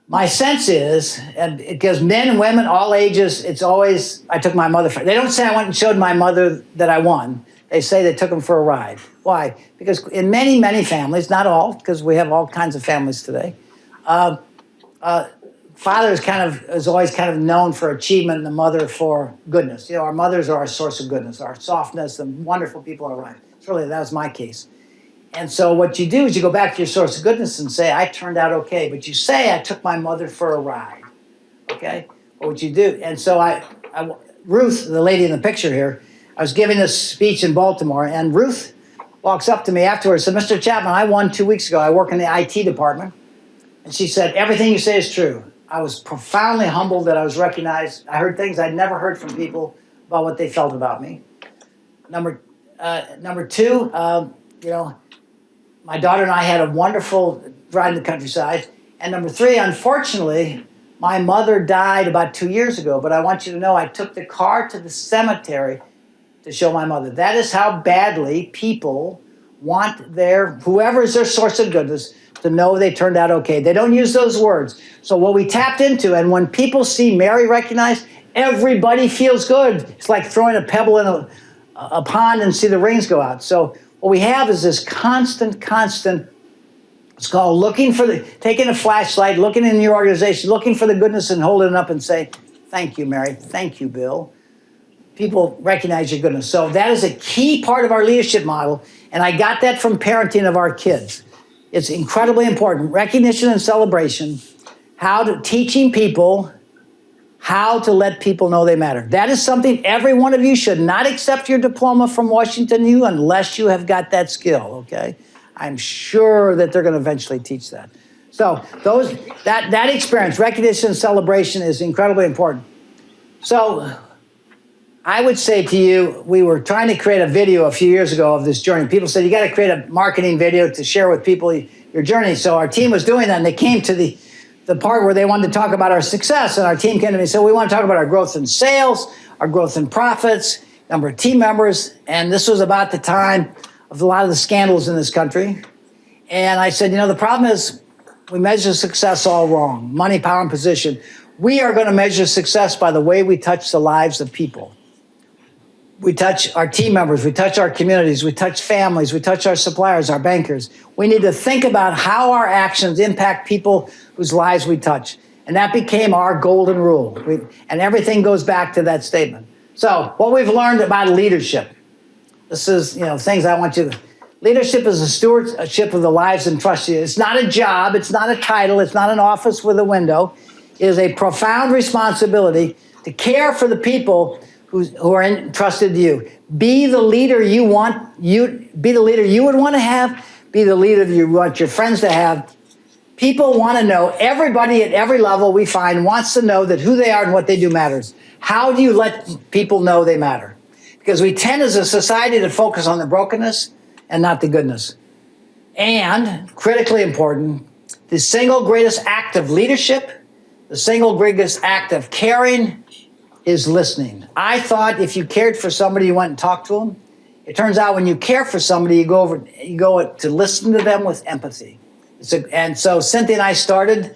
My sense is, and because men and women, all ages, it's always, I took my mother for, they don't say I went and showed my mother that I won. They say they took them for a ride. Why? Because in many, many families, not all, because we have all kinds of families today, father is always kind of known for achievement and the mother for goodness. You know, our mothers are our source of goodness, our softness, the wonderful people in our life. Surely that was my case. And so what you do is you go back to your source of goodness and say, I turned out okay. But you say, I took my mother for a ride, okay? What you do? And so Ruth, the lady in the picture here, I was giving this speech in Baltimore, and Ruth walks up to me afterwards and said, Mr. Chapman, I won 2 weeks ago. I work in the IT department. And she said, everything you say is true. I was profoundly humbled that I was recognized. I heard things I'd never heard from people about what they felt about me. Number two, you know, my daughter and I had a wonderful ride in the countryside. And number three, unfortunately, my mother died about 2 years ago. But I want you to know I took the car to the cemetery to show my mother. That is how badly people want whoever is their source of goodness to know they turned out okay. They don't use those words. So what we tapped into, and when people see Mary recognized, everybody feels good. It's like throwing a pebble in a pond and see the rings go out. So what we have is this constant, it's called taking a flashlight, looking in your organization, looking for the goodness and holding it up and say, thank you, Mary. Thank you, Bill. People recognize your goodness. So that is a key part of our leadership model. And I got that from parenting of our kids. It's incredibly important. Recognition and celebration, teaching people how to let people know they matter. That is something every one of you should not accept your diploma from Washington U unless you have got that skill, okay? I'm sure that they're going to eventually teach that. So that experience, recognition and celebration, is incredibly important. So I would say to you, we were trying to create a video a few years ago of this journey. People said, you got to create a marketing video to share with people your journey. So our team was doing that, and they came to the part where they wanted to talk about our success. And our team came to me and said, we want to talk about our growth in sales, our growth in profits, number of team members. And this was about the time of a lot of the scandals in this country. And I said, the problem is we measure success all wrong. Money, power, and position. We are going to measure success by the way we touch the lives of people. We touch our team members, we touch our communities, we touch families, we touch our suppliers, our bankers. We need to think about how our actions impact people whose lives we touch. And that became our golden rule. And everything goes back to that statement. So what we've learned about leadership, this is, things I want you to, leadership is a stewardship of the lives entrusted. It's not a job, it's not a title, it's not an office with a window. It is a profound responsibility to care for the people who are entrusted to you. Be the leader you would want to have. Be the leader you want your friends to have. People want to know, everybody at every level we find wants to know that who they are and what they do matters. How do you let people know they matter? Because we tend as a society to focus on the brokenness and not the goodness. And, critically important, the single greatest act of leadership, the single greatest act of caring, is listening. I thought if you cared for somebody, you went and talked to them. It turns out when you care for somebody, you go to listen to them with empathy. And so Cynthia and I started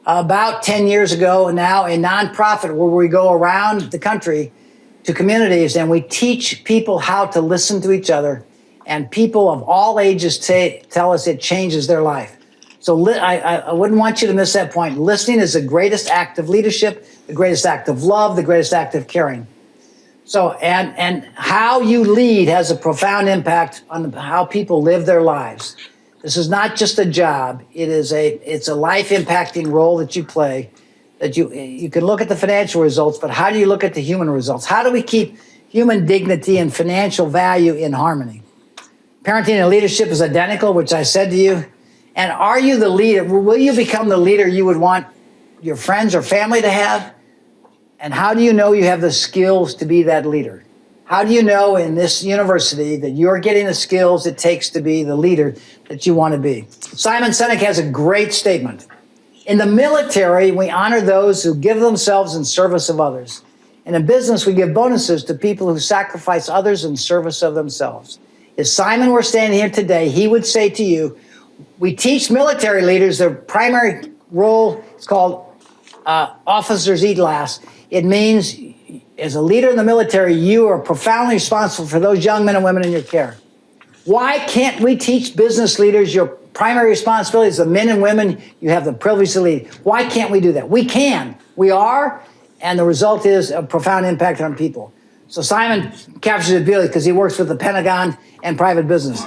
about 10 years ago now a nonprofit where we go around the country to communities and we teach people how to listen to each other. And people of all ages tell us it changes their life. So I wouldn't want you to miss that point. Listening is the greatest act of leadership, the greatest act of love, the greatest act of caring. So, and how you lead has a profound impact on how people live their lives. This is not just a job. It's a life impacting role that you play, that you can look at the financial results, but how do you look at the human results? How do we keep human dignity and financial value in harmony? Parenting and leadership is identical, which I said to you. And are you the leader? Will you become the leader you would want your friends or family to have? And how do you know you have the skills to be that leader? How do you know in this university that you're getting the skills it takes to be the leader that you want to be? Simon Sinek has a great statement. In the military, we honor those who give themselves in service of others. And in business, we give bonuses to people who sacrifice others in service of themselves. If Simon were standing here today, he would say to you, we teach military leaders their primary role. It's called officers eat last. It means as a leader in the military, you are profoundly responsible for those young men and women in your care. Why can't we teach business leaders your primary responsibility is the men and women you have the privilege to lead? Why can't we do that? We can. We are. And the result is a profound impact on people. So Simon captures it beautifully because he works with the Pentagon and private business.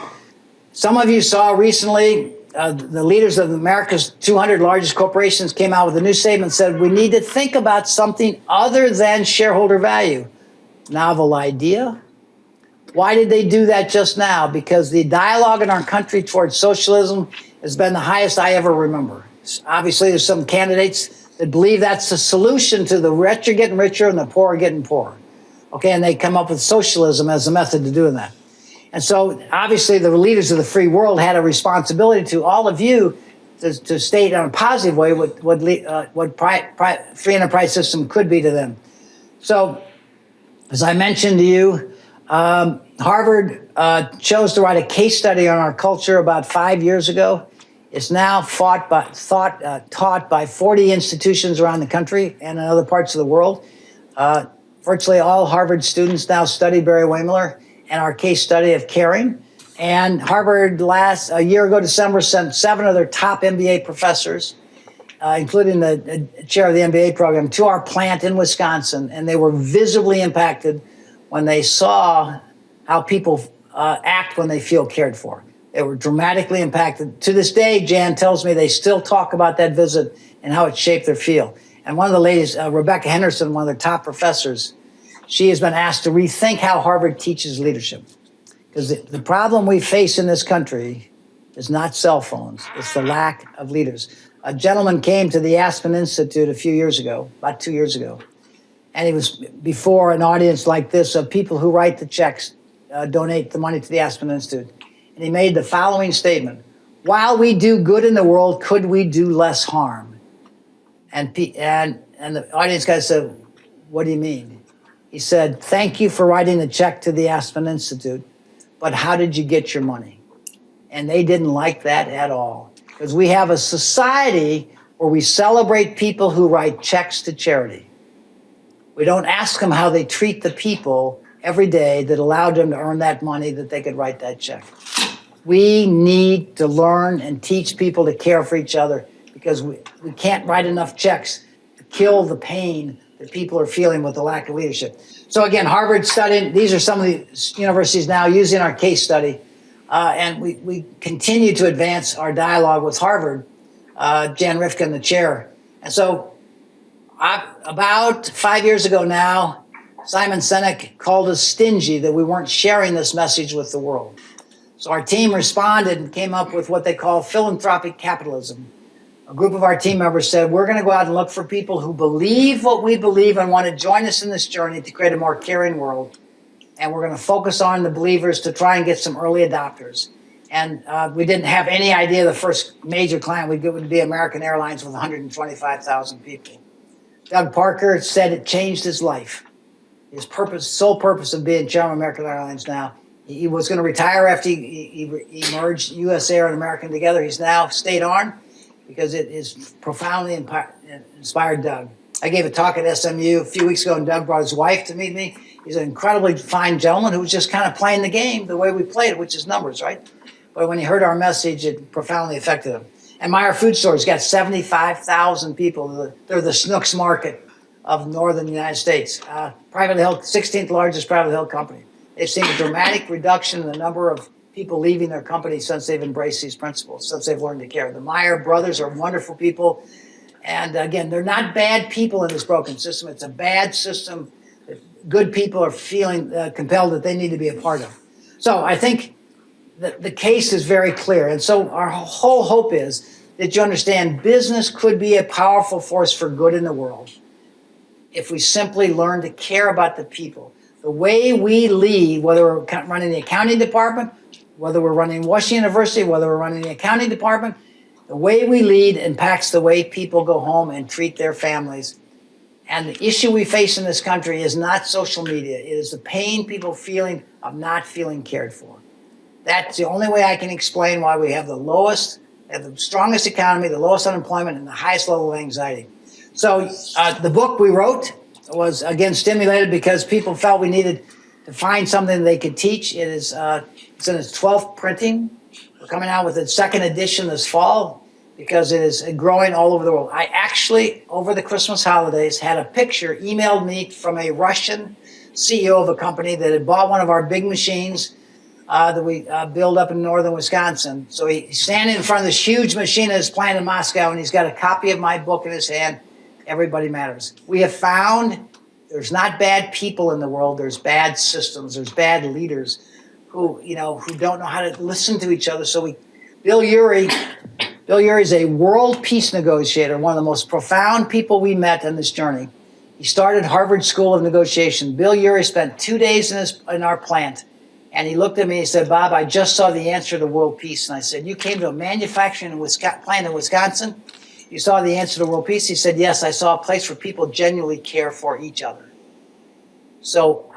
Some of you saw recently the leaders of America's 200 largest corporations came out with a new statement and said, we need to think about something other than shareholder value. Novel idea. Why did they do that just now? Because the dialogue in our country towards socialism has been the highest I ever remember. Obviously, there's some candidates that believe that's the solution to the rich are getting richer and the poor are getting poorer. Okay, and they come up with socialism as a method to doing that. And so, obviously, the leaders of the free world had a responsibility to all of you to state in a positive way what free enterprise system could be to them. So, as I mentioned to you, Harvard chose to write a case study on our culture about 5 years ago. It's now taught by 40 institutions around the country and in other parts of the world. Virtually all Harvard students now study Barry Wehmiller and our case study of caring. And Harvard a year ago, December, sent 7 of their top MBA professors, including the chair of the MBA program, to our plant in Wisconsin. And they were visibly impacted when they saw how people act when they feel cared for. They were dramatically impacted. To this day, Jan tells me they still talk about that visit and how it shaped their feel. And one of the ladies, Rebecca Henderson, one of their top professors, she has been asked to rethink how Harvard teaches leadership. Because the problem we face in this country is not cell phones, it's the lack of leaders. A gentleman came to the Aspen Institute about 2 years ago, and he was before an audience like this of people who write the checks, donate the money to the Aspen Institute. And he made the following statement: while we do good in the world, could we do less harm? And the audience guy said, what do you mean? He said, thank you for writing the check to the Aspen Institute, but how did you get your money? And they didn't like that at all. Because we have a society where we celebrate people who write checks to charity. We don't ask them how they treat the people every day that allowed them to earn that money that they could write that check. We need to learn and teach people to care for each other because we can't write enough checks to kill the pain that people are feeling with the lack of leadership. So again, Harvard studied, these are some of the universities now using our case study, and we continue to advance our dialogue with Harvard, Jan Rifkin, the chair. And so about 5 years ago now, Simon Sinek called us stingy that we weren't sharing this message with the world. So our team responded and came up with what they call philanthropic capitalism. A group of our team members said, we're going to go out and look for people who believe what we believe and want to join us in this journey to create a more caring world. And we're going to focus on the believers to try and get some early adopters. And we didn't have any idea the first major client would be American Airlines with 125,000 people. Doug Parker said it changed his life. His sole purpose of being chairman of American Airlines now. He was going to retire after he merged US Air and American together. He's now stayed on because it is profoundly inspired Doug. I gave a talk at SMU a few weeks ago, and Doug brought his wife to meet me. He's an incredibly fine gentleman who was just kind of playing the game the way we played it, which is numbers, right? But when he heard our message, it profoundly affected him. And Meyer Food Store's got 75,000 people. They're the Snooks market of northern United States. Privately held, 16th largest privately held company. They've seen a dramatic reduction in the number of people leaving their company since they've embraced these principles, since they've learned to care. The Meyer brothers are wonderful people. And again, they're not bad people in this broken system. It's a bad system that good people are feeling compelled that they need to be a part of. So I think the case is very clear. And so our whole hope is that you understand business could be a powerful force for good in the world if we simply learn to care about the people. The way we lead, whether we're running the accounting department, whether we're running Washington University, whether we're running the accounting department, the way we lead impacts the way people go home and treat their families. And the issue we face in this country is not social media. It is the pain people feeling of not feeling cared for. That's the only way I can explain why we have the strongest economy, the lowest unemployment, and the highest level of anxiety. So the book we wrote was, again, stimulated because people felt we needed to find something they could teach. It's in its 12th printing. We're coming out with its second edition this fall because it is growing all over the world. I actually, over the Christmas holidays, had a picture emailed me from a Russian CEO of a company that had bought one of our big machines that we build up in northern Wisconsin. So he's standing in front of this huge machine at his plant in Moscow, and he's got a copy of my book in his hand, Everybody Matters. We have found there's not bad people in the world, there's bad systems, there's bad leaders who don't know how to listen to each other. So Bill Urey is a world peace negotiator, one of the most profound people we met on this journey. He started Harvard School of Negotiation. Bill Urey spent 2 days in our plant. And he looked at me and he said, Bob, I just saw the answer to world peace. And I said, you came to a manufacturing plant in Wisconsin? You saw the answer to world peace? He said, yes, I saw a place where people genuinely care for each other. So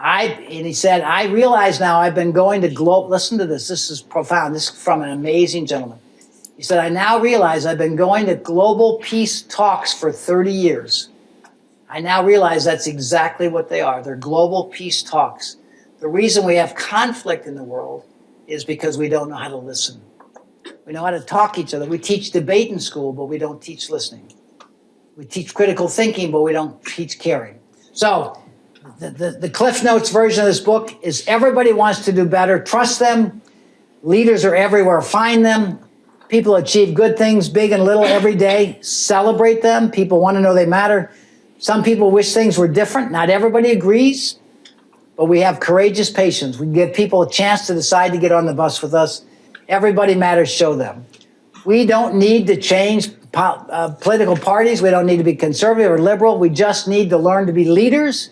he said, I realize now I've been going to listen to this. This is profound. This is from an amazing gentleman. He said, I now realize I've been going to global peace talks for 30 years. I now realize that's exactly what they are. They're global peace talks. The reason we have conflict in the world is because we don't know how to listen. We know how to talk to each other. We teach debate in school, but we don't teach listening. We teach critical thinking, but we don't teach caring. So the Cliff Notes version of this book is everybody wants to do better. Trust them. Leaders are everywhere. Find them. People achieve good things, big and little, every day. Celebrate them. People want to know they matter. Some people wish things were different. Not everybody agrees. But we have courageous patience. We give people a chance to decide to get on the bus with us. Everybody Matters, show them. We don't need to change political parties. We don't need to be conservative or liberal. We just need to learn to be leaders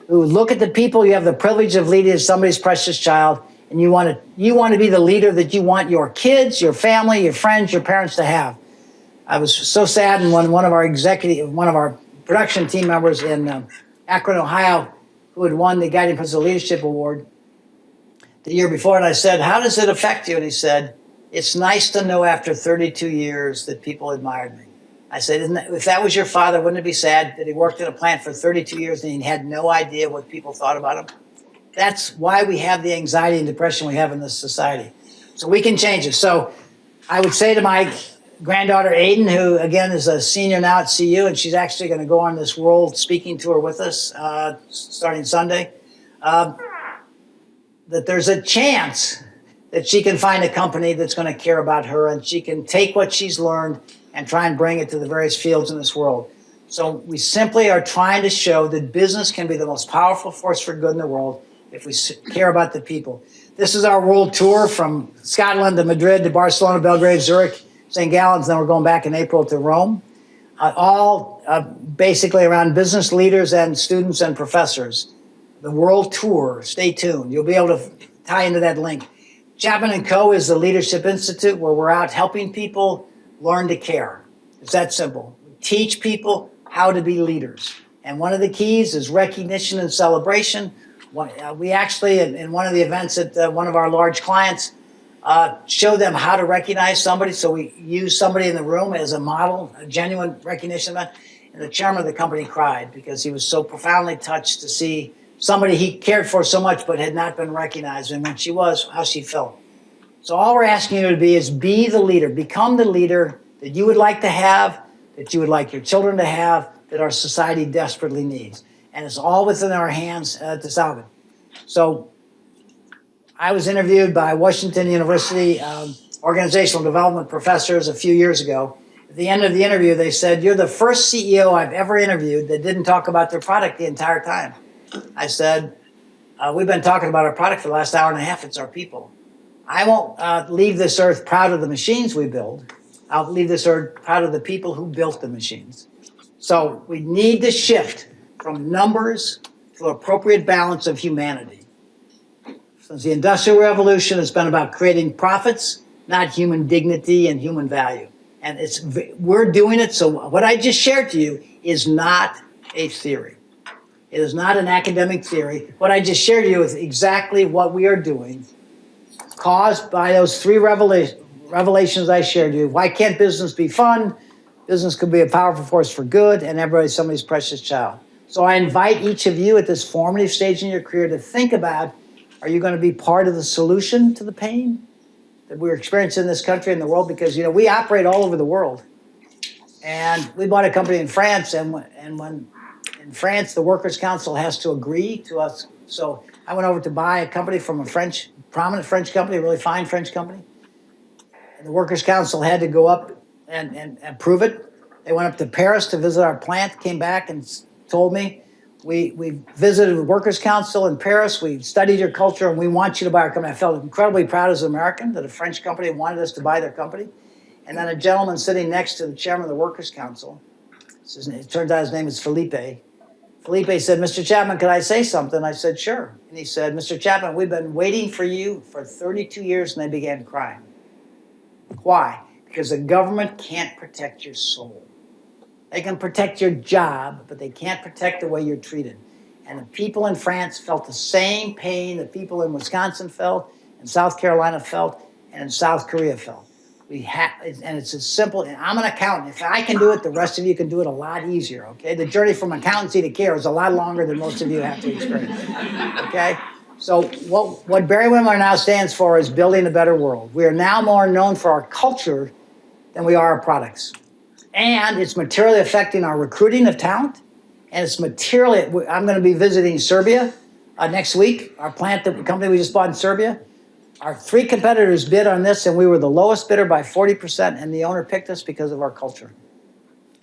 who look at the people. You have the privilege of leading as somebody's precious child, and you want to be the leader that you want your kids, your family, your friends, your parents to have. I was so sad when one of our production team members in Akron, Ohio, who had won the Guiding Principle Leadership Award the year before. And I said, how does it affect you? And he said, it's nice to know after 32 years that people admired me. I said, if that was your father, wouldn't it be sad that he worked in a plant for 32 years and he had no idea what people thought about him? That's why we have the anxiety and depression we have in this society. So we can change it. So I would say to my granddaughter, Aiden, who, again, is a senior now at CU, and she's actually going to go on this world speaking tour with us starting Sunday, that there's a chance that she can find a company that's going to care about her, and she can take what she's learned and try and bring it to the various fields in this world. So we simply are trying to show that business can be the most powerful force for good in the world if we care about the people. This is our world tour from Scotland to Madrid to Barcelona, Belgrade, Zurich, St. Gallen's, then we're going back in April to Rome. All basically around business leaders and students and professors. The world tour, stay tuned. You'll be able to tie into that link. Chapman & Co. is the Leadership Institute where we're out helping people learn to care. It's that simple. We teach people how to be leaders. And one of the keys is recognition and celebration. We actually, in one of the events at one of our large clients, show them how to recognize somebody. So we use somebody in the room as a model, a genuine recognition event. And the chairman of the company cried because he was so profoundly touched to see somebody he cared for so much but had not been recognized. And when she was, how she felt. So all we're asking you to be is be the leader. Become the leader that you would like to have, that you would like your children to have, that our society desperately needs. And it's all within our hands to solve it. So I was interviewed by Washington University organizational development professors a few years ago. At the end of the interview, they said, you're the first CEO I've ever interviewed that didn't talk about their product the entire time. I said, we've been talking about our product for the last hour and a half. It's our people. I won't leave this earth proud of the machines we build. I'll leave this earth proud of the people who built the machines. So we need to shift from numbers to appropriate balance of humanity. Since the Industrial Revolution has been about creating profits, not human dignity and human value. And we're doing it, so what I just shared to you is not a theory. It is not an academic theory. What I just shared to you is exactly what we are doing, caused by those three revelations I shared with you. Why can't business be fun? Business could be a powerful force for good, and everybody's somebody's precious child. So I invite each of you at this formative stage in your career to think about, are you going to be part of the solution to the pain that we're experiencing in this country and the world? Because, we operate all over the world. And we bought a company in France, and when in France, the Workers' Council has to agree to us. So I went over to buy a company from a prominent French company, a really fine French company. And the Workers' Council had to go up and approve it. They went up to Paris to visit our plant, came back and told me, we visited the Workers' Council in Paris, we studied your culture, and we want you to buy our company. I felt incredibly proud as an American that a French company wanted us to buy their company. And then a gentleman sitting next to the chairman of the Workers' Council, it turns out his name is Felipe. Felipe said, Mr. Chapman, could I say something? I said, sure. And he said, Mr. Chapman, we've been waiting for you for 32 years, and they began crying. Why? Because the government can't protect your soul. They can protect your job, but they can't protect the way you're treated. And the people in France felt the same pain that people in Wisconsin felt, and South Carolina felt, and in South Korea felt. And it's as simple. And I'm an accountant. If I can do it, the rest of you can do it a lot easier. Okay, the journey from accountancy to care is a lot longer than most of you have to experience. Okay, so what Barry Windler now stands for is building a better world. We are now more known for our culture than we are our products, and it's materially affecting our recruiting of talent. And it's materially. I'm going to be visiting Serbia next week. Our plant, the company we just bought in Serbia. Our three competitors bid on this, and we were the lowest bidder by 40%, and the owner picked us because of our culture.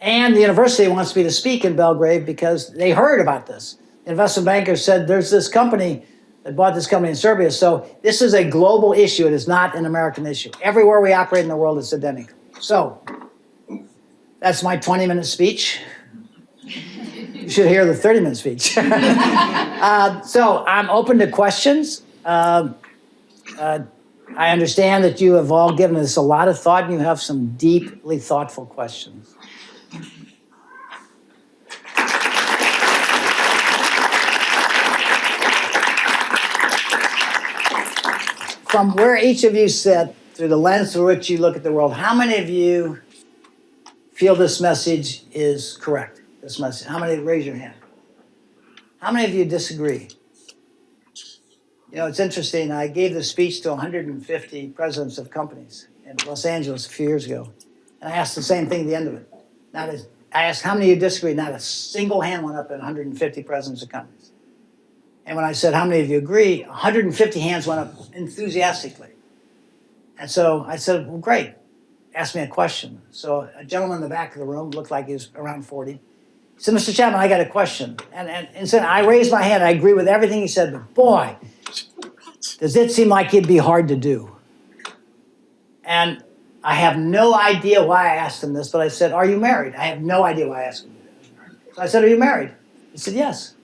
And the university wants me to speak in Belgrade because they heard about this. The investment banker said, there's this company that bought this company in Serbia. So this is a global issue. It is not an American issue. Everywhere we operate in the world, it's endemic. So that's my 20-minute speech. You should hear the 30-minute speech. So I'm open to questions. I understand that you have all given this a lot of thought, and you have some deeply thoughtful questions. From where each of you sit, through the lens through which you look at the world, how many of you feel this message is correct? This message. How many? Raise your hand. How many of you disagree? It's interesting. I gave this speech to 150 presidents of companies in Los Angeles a few years ago. And I asked the same thing at the end of it. I asked, how many of you disagree? Not a single hand went up in 150 presidents of companies. And when I said, how many of you agree? 150 hands went up enthusiastically. And so I said, well, great. Ask me a question. So a gentleman in the back of the room, looked like he was around 40. He said, Mr. Chapman, I got a question. And said, I raised my hand. I agree with everything he said, but boy, does it seem like it'd be hard to do. And I have no idea why I asked him this, but I said, are you married? I have no idea why I asked him this. So I said, are you married? He said, yes.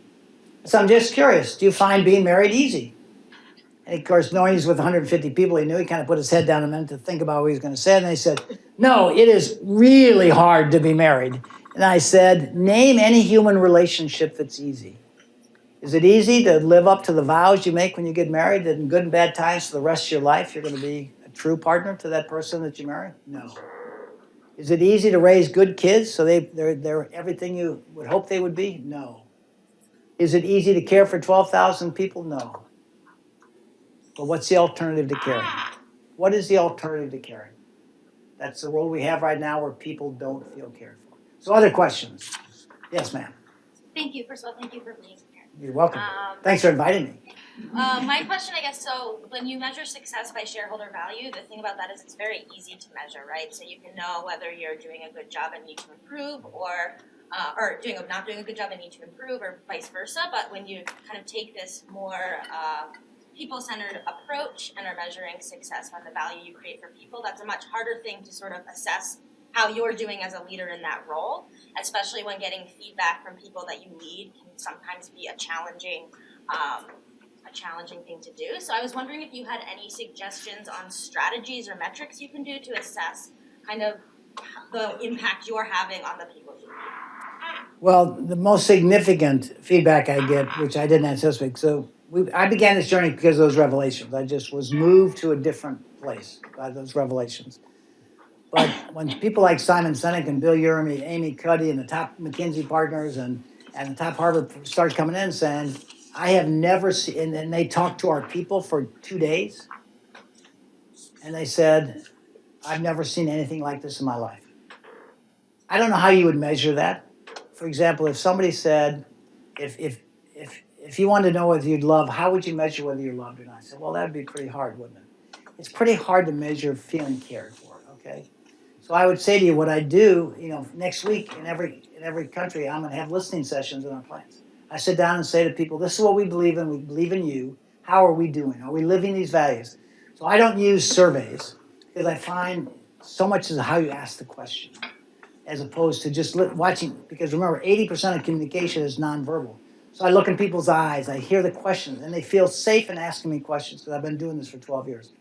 I said, I'm just curious. Do you find being married easy? And of course, knowing he's with 150 people, he knew. He kind of put his head down a minute to think about what he was going to say. And he said, no, it is really hard to be married. And I said, name any human relationship that's easy. Is it easy to live up to the vows you make when you get married, that in good and bad times for the rest of your life, you're going to be a true partner to that person that you marry? No. Is it easy to raise good kids so they're everything you would hope they would be? No. Is it easy to care for 12,000 people? No. But what's the alternative to caring? What is the alternative to caring? That's the world we have right now where people don't feel cared for. So other questions? Yes, ma'am. Thank you. First of all, thank you for being here. You're welcome. Thanks for inviting me. My question, I guess, so when you measure success by shareholder value, the thing about that is it's very easy to measure, right? So you can know whether you're doing a good job and need to improve, or not doing a good job and need to improve, or vice versa. But when you kind of take this more people-centered approach and are measuring success by the value you create for people, that's a much harder thing to sort of assess how you're doing as a leader in that role, especially when getting feedback from people that you lead can sometimes be a challenging thing to do. So I was wondering if you had any suggestions on strategies or metrics you can do to assess kind of the impact you're having on the people you lead. Well, the most significant feedback I get, which I didn't anticipate, I began this journey because of those revelations. I just was moved to a different place by those revelations. But when people like Simon Sinek and Bill Urey, Amy Cuddy, and the top McKinsey partners and the top Harvard started coming in saying, I have never seen, and they talked to our people for 2 days, and they said, I've never seen anything like this in my life. I don't know how you would measure that. For example, if somebody said, if you wanted to know whether you'd love, how would you measure whether you're loved or not? I said, well, that'd be pretty hard, wouldn't it? It's pretty hard to measure feeling cared for, okay? So I would say to you, what I do, next week in every country, I'm going to have listening sessions in our plants. I sit down and say to people, this is what we believe in. We believe in you. How are we doing? Are we living these values? So I don't use surveys because I find so much is how you ask the question as opposed to just watching. Because remember, 80% of communication is nonverbal. So I look in people's eyes, I hear the questions, and they feel safe in asking me questions because I've been doing this for 12 years.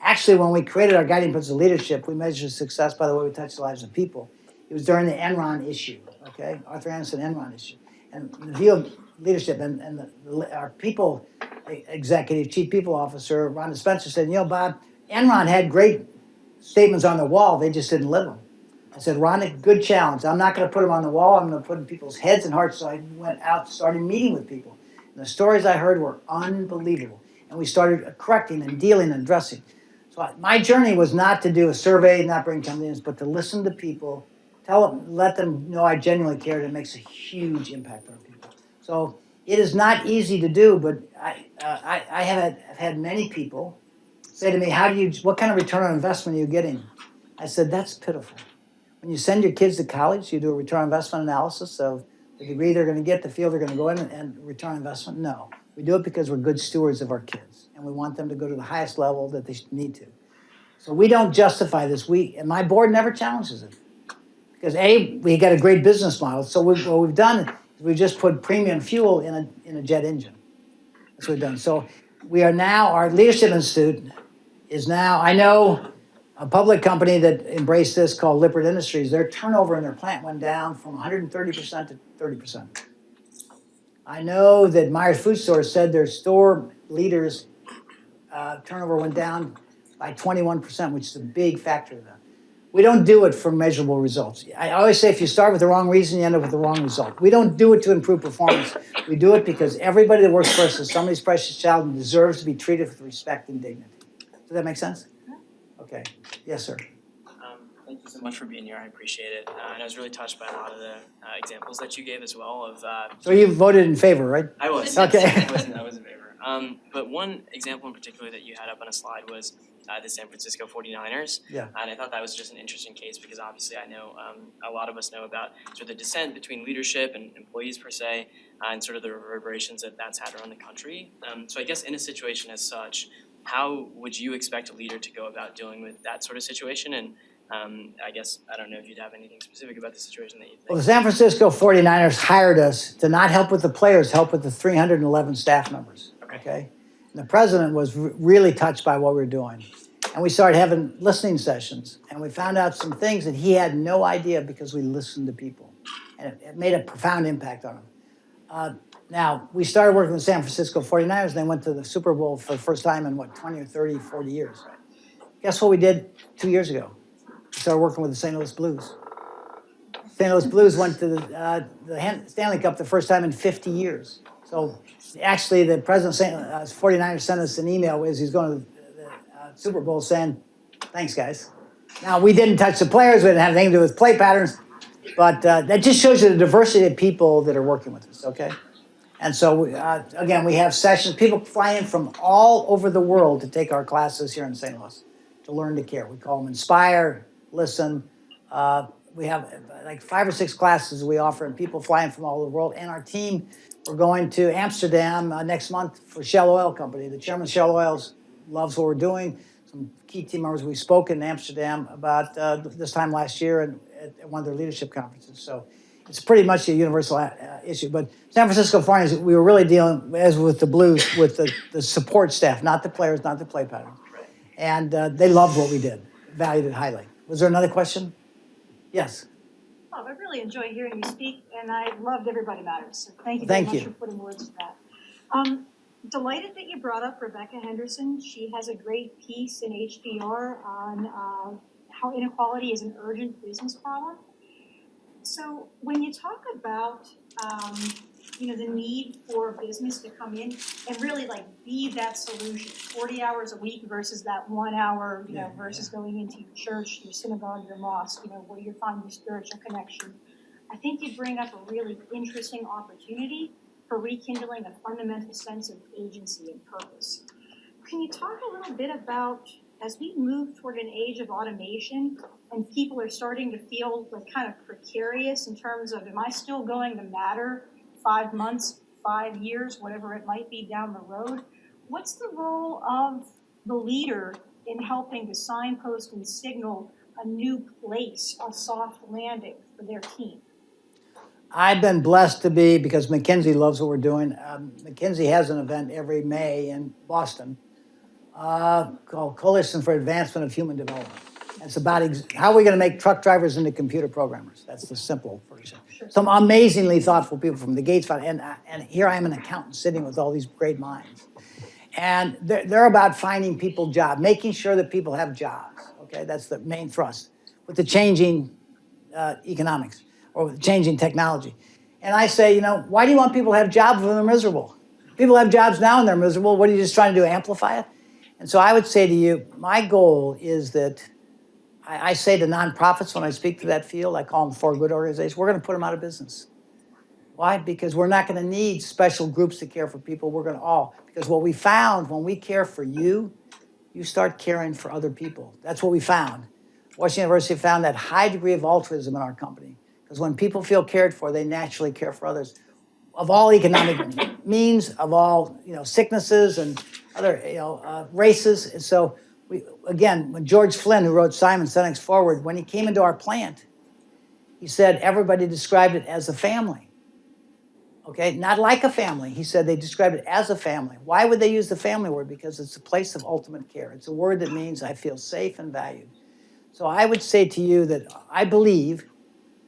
Actually, when we created our guiding principles of leadership, we measured success by the way we touch the lives of people. It was during the Enron issue, okay? Arthur Andersen Enron issue. And the view of leadership and our people executive, chief people officer, Rhonda Spencer said, Bob, Enron had great statements on the wall, they just didn't live them. I said, Rhonda, good challenge. I'm not going to put them on the wall. I'm going to put them in people's heads and hearts. So I went out, started meeting with people. And the stories I heard were unbelievable. And we started correcting and dealing and addressing. So my journey was not to do a survey, not bring companies, but to listen to people, let them know I genuinely cared. It makes a huge impact on people. So it is not easy to do, but I have had many people say to me, what kind of return on investment are you getting? I said, that's pitiful. When you send your kids to college, you do a return on investment analysis of the degree they're going to get, the field they're going to go in, and return on investment. No, we do it because we're good stewards of our kids, and we want them to go to the highest level that they need to. So we don't justify this. And my board never challenges it because we got a great business model. So what we've done is we've just put premium fuel in a jet engine. That's what we've done. So we are now, our leadership institute is now, I know a public company that embraced this called Lippert Industries, their turnover in their plant went down from 130% to 30%. I know that Myers Food Store said their store leaders' turnover went down by 21%, which is a big factor of that. We don't do it for measurable results. I always say if you start with the wrong reason, you end up with the wrong result. We don't do it to improve performance. We do it because everybody that works for us is somebody's precious child and deserves to be treated with respect and dignity. Does that make sense? Okay. Yes, sir. Thank you so much for being here. I appreciate it. And I was really touched by a lot of the examples that you gave as well of. So you voted in favor, right? I was. Okay. Yes, I was in favor. But one example in particular that you had up on a slide was the San Francisco 49ers. Yeah. And I thought that was just an interesting case because obviously I know a lot of us know about sort of the dissent between leadership and employees per se, and sort of the reverberations that that's had around the country. So I guess in a situation as such, how would you expect a leader to go about dealing with that sort of situation? And I guess, I don't know if you'd have anything specific about the situation that you think. Well, the San Francisco 49ers hired us to not help with the players, help with the 311 staff members. Okay? And the president was really touched by what we were doing. And we started having listening sessions. And we found out some things that he had no idea because we listened to people. And it made a profound impact on him. Now, we started working with the San Francisco 49ers, and they went to the Super Bowl for the first time in, 20 or 30, 40 years. Guess what we did 2 years ago? We started working with the St. Louis Blues. St. Louis Blues went to the Stanley Cup the first time in 50 years. So actually, the president of St. 49ers sent us an email as he's going to the Super Bowl saying, thanks, guys. Now, we didn't touch the players. We didn't have anything to do with play patterns. But that just shows you the diversity of people that are working with us, okay? And so, again, we have sessions. People fly in from all over the world to take our classes here in St. Louis to learn to care. We call them Inspire, Listen, we have like 5 or 6 classes we offer, and people flying from all over the world. And our team, we're going to Amsterdam next month for Shell Oil Company. The chairman of Shell Oils loves what we're doing. Some key team members, we spoke in Amsterdam about this time last year and at one of their leadership conferences. So it's pretty much a universal issue. But San Francisco 49ers, we were really dealing, as with the Blues, with the support staff, not the players, not the play patterns. And they loved what we did, valued it highly. Was there another question? Yes. Oh, I really enjoy hearing you speak, and I loved Everybody Matters. So thank you Thank very much you. for putting words to that. Delighted that you brought up Rebecca Henderson. She has a great piece in HBR on how inequality is an urgent business problem. So when you talk about the need for business to come in and really like be that solution, 40 hours a week versus that 1 hour, versus going into your church, your synagogue, your mosque, where you find your spiritual connection. I think you bring up a really interesting opportunity for rekindling a fundamental sense of agency and purpose. Can you talk a little bit about, as we move toward an age of automation and people are starting to feel like kind of precarious in terms of, am I still going to matter 5 months, 5 years, whatever it might be down the road? What's the role of the leader in helping to signpost and signal a new place, a soft landing for their team? I've been blessed to be, because McKinsey loves what we're doing. McKinsey has an event every May in Boston called Coalition for Advancement of Human Development. It's about how are we going to make truck drivers into computer programmers. That's the simple version. Some amazingly thoughtful people from the Gates Foundation, and here I am, an accountant sitting with all these great minds. And they're about finding people jobs, making sure that people have jobs. Okay, that's the main thrust with the changing economics or with changing technology. And I say, why do you want people to have jobs when they're miserable? People have jobs now and they're miserable. What are you just trying to do, amplify it? And so I would say to you, my goal is that I say to nonprofits when I speak to that field, I call them for good organizations, we're going to put them out of business. Why? Because we're not going to need special groups to care for people. We're going to all, because what we found when we care for you, you start caring for other people. That's what we found. Washington University found that high degree of altruism in our company. Because when people feel cared for, they naturally care for others. Of all economic means, of all sicknesses and other races. And so again, when George Flynn, who wrote Simon Sinek's Forward, when he came into our plant, he said everybody described it as a family. Okay, not like a family. He said they described it as a family. Why would they use the family word? Because it's a place of ultimate care. It's a word that means I feel safe and valued. So I would say to you that I believe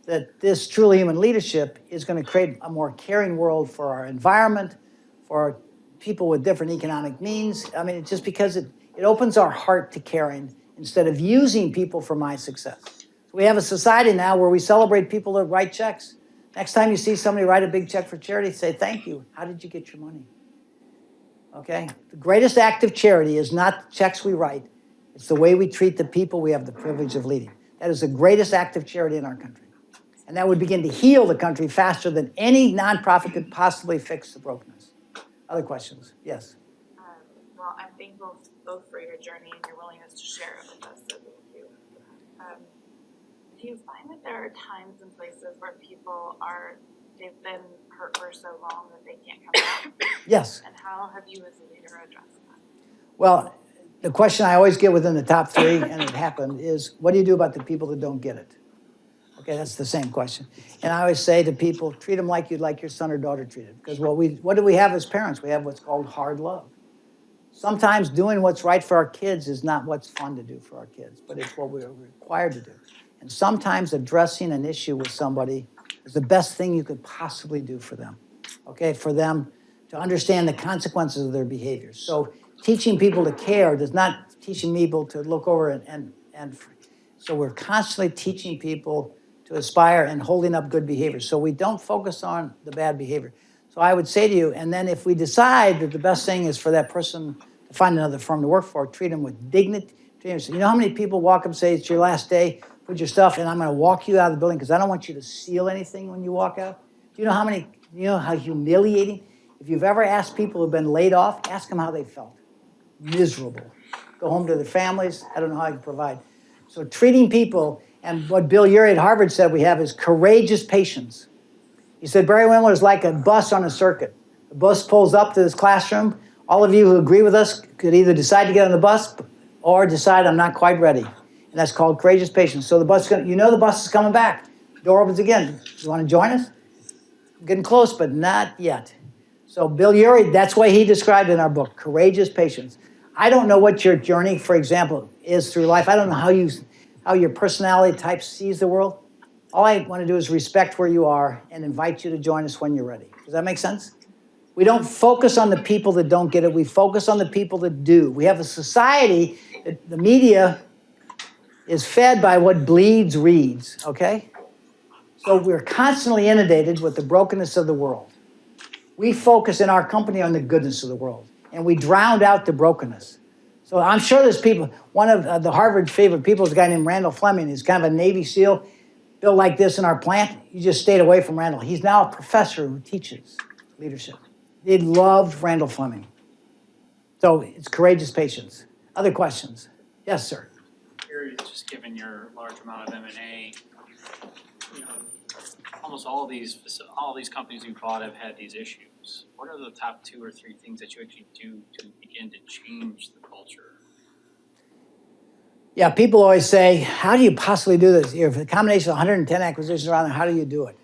that this truly human leadership is going to create a more caring world for our environment, for people with different economic means. I mean, it's just because it opens our heart to caring instead of using people for my success. So we have a society now where we celebrate people that write checks. Next time you see somebody write a big check for charity, say, thank you. How did you get your money? Okay? The greatest act of charity is not the checks we write. It's the way we treat the people we have the privilege of leading. That is the greatest act of charity in our country. And that would begin to heal the country faster than any nonprofit could possibly fix the brokenness. Other questions? Yes. Well, I'm thankful both for your journey and your willingness to share it with us, so thank you. Do you find that there are times and places where they've been hurt for so long that they can't come back? Yes. And how have you as a leader addressed that? Well, the question I always get within the top 3, and it happened, is what do you do about the people that don't get it? Okay, that's the same question. And I always say to people, treat them like you'd like your son or daughter treated. Because what do we have as parents? We have what's called hard love. Sometimes doing what's right for our kids is not what's fun to do for our kids, but it's what we're required to do. And sometimes addressing an issue with somebody is the best thing you could possibly do for them. Okay, for them to understand the consequences of their behaviors. So teaching people to care does not teaching people to look over and so we're constantly teaching people to aspire and holding up good behavior. So we don't focus on the bad behavior. So I would say to you, and then if we decide that the best thing is for that person to find another firm to work for, treat them with dignity. You know how many people walk up and say, it's your last day, put your stuff, and I'm going to walk you out of the building because I don't want you to steal anything when you walk out? Do you know how humiliating? If you've ever asked people who've been laid off, ask them how they felt. Miserable. Go home to their families. I don't know how I can provide. So treating people, And what Bill Urey at Harvard said we have is courageous patience. He said Barry Wendler is like a bus on a circuit. The bus pulls up to this classroom. All of you who agree with us could either decide to get on the bus or decide I'm not quite ready. And that's called courageous patience. So the bus, the bus is coming back. Door opens again. You want to join us? I'm getting close, but not yet. So Bill Urey, that's why he described in our book, courageous patience. I don't know what your journey, for example, is through life. I don't know how your personality type sees the world. All I want to do is respect where you are and invite you to join us when you're ready. Does that make sense? We don't focus on the people that don't get it. We focus on the people that do. We have a society that the media is fed by what bleeds reads, okay? So we're constantly inundated with the brokenness of the world. We focus in our company on the goodness of the world, and we drowned out the brokenness. So I'm sure there's people, one of the Harvard favorite people is a guy named Randall Fleming. He's kind of a Navy SEAL, built like this in our plant. You just stayed away from Randall. He's now a professor who teaches leadership. They loved Randall Fleming. So it's courageous patience. Other questions? Yes, sir. Here, just given your large amount of M&A, almost all these companies you've bought have had these issues. What are the top 2 or 3 things that you actually do to begin to change the culture? Yeah, people always say, how do you possibly do this? If a combination of 110 acquisitions around there, how do you do it?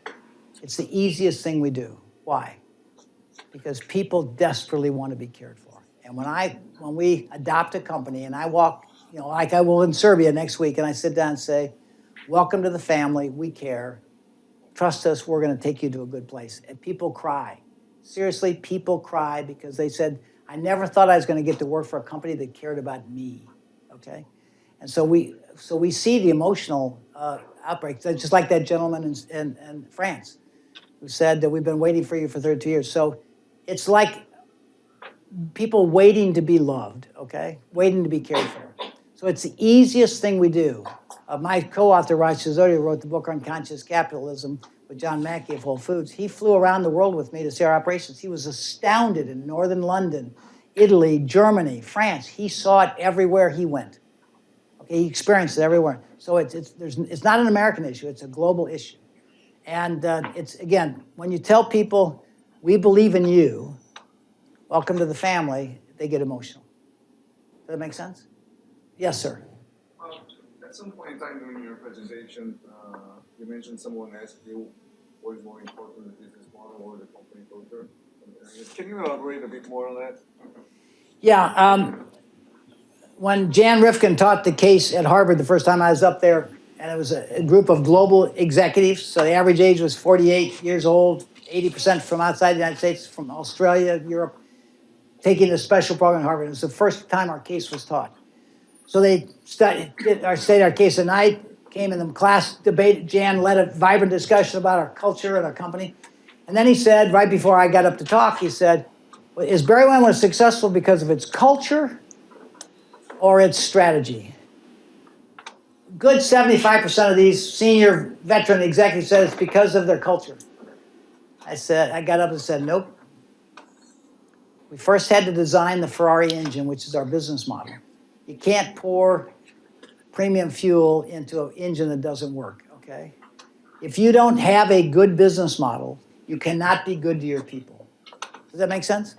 It's the easiest thing we do. Why? Because people desperately want to be cared for. And when we adopt a company and I walk, like I will in Serbia next week, and I sit down and say, welcome to the family, we care. Trust us, we're going to take you to a good place. And people cry. Seriously, people cry because they said, I never thought I was going to get to work for a company that cared about me, okay? And so we see the emotional outbreaks, just like that gentleman in France who said that we've been waiting for you for 32 years. So it's like people waiting to be loved, okay? Waiting to be cared for. So it's the easiest thing we do. My co-author, Raj Sisodia, wrote the book Unconscious Capitalism with John Mackey of Whole Foods. He flew around the world with me to see our operations. He was astounded in northern London, Italy, Germany, France. He saw it everywhere he went. Okay, he experienced it everywhere. So it's not an American issue, it's a global issue. And it's, again, when you tell people, we believe in you, welcome to the family, they get emotional. Does that make sense? Yes, sir. At some point in time during your presentation, you mentioned someone asked you what is more important, the business model or the company culture. Can you elaborate a bit more on that? Yeah. When Jan Rifkin taught the case at Harvard the first time I was up there, and it was a group of global executives, so the average age was 48 years old, 80% from outside the United States, from Australia, Europe, taking a special program at Harvard. It was the first time our case was taught. So they stated our case at night, came in the class debate. Jan led a vibrant discussion about our culture and our company. And then he said, right before I got up to talk, he said, is Barry Wendler successful because of its culture or its strategy? Good 75% of these senior veteran executives said it's because of their culture. I got up and said, nope. We first had to design the Ferrari engine, which is our business model. You can't pour premium fuel into an engine that doesn't work, okay? If you don't have a good business model, you cannot be good to your people. Does that make sense?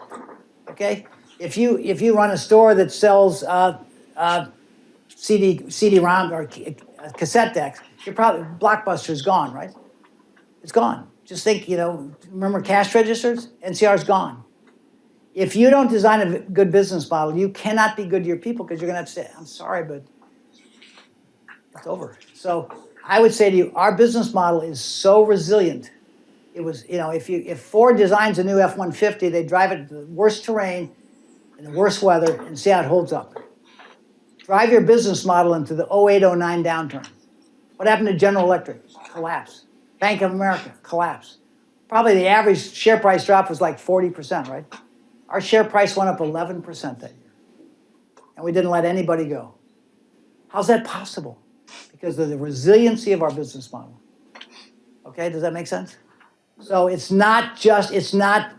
Okay? If you run a store that sells CD-ROM or cassette decks, you're probably, Blockbuster's gone, right? It's gone. Just think, remember cash registers? NCR's gone. If you don't design a good business model, you cannot be good to your people because you're going to have to say, I'm sorry, but it's over. So I would say to you, our business model is so resilient. It was, if Ford designs a new F-150, they drive it to the worst terrain in the worst weather and see how it holds up. Drive your business model into the 08-09 downturn. What happened to General Electric? Collapse. Bank of America, collapse. Probably the average share price drop was like 40%, right? Our share price went up 11% that year. And we didn't let anybody go. How's that possible? Because of the resiliency of our business model. Okay, does that make sense? So it's not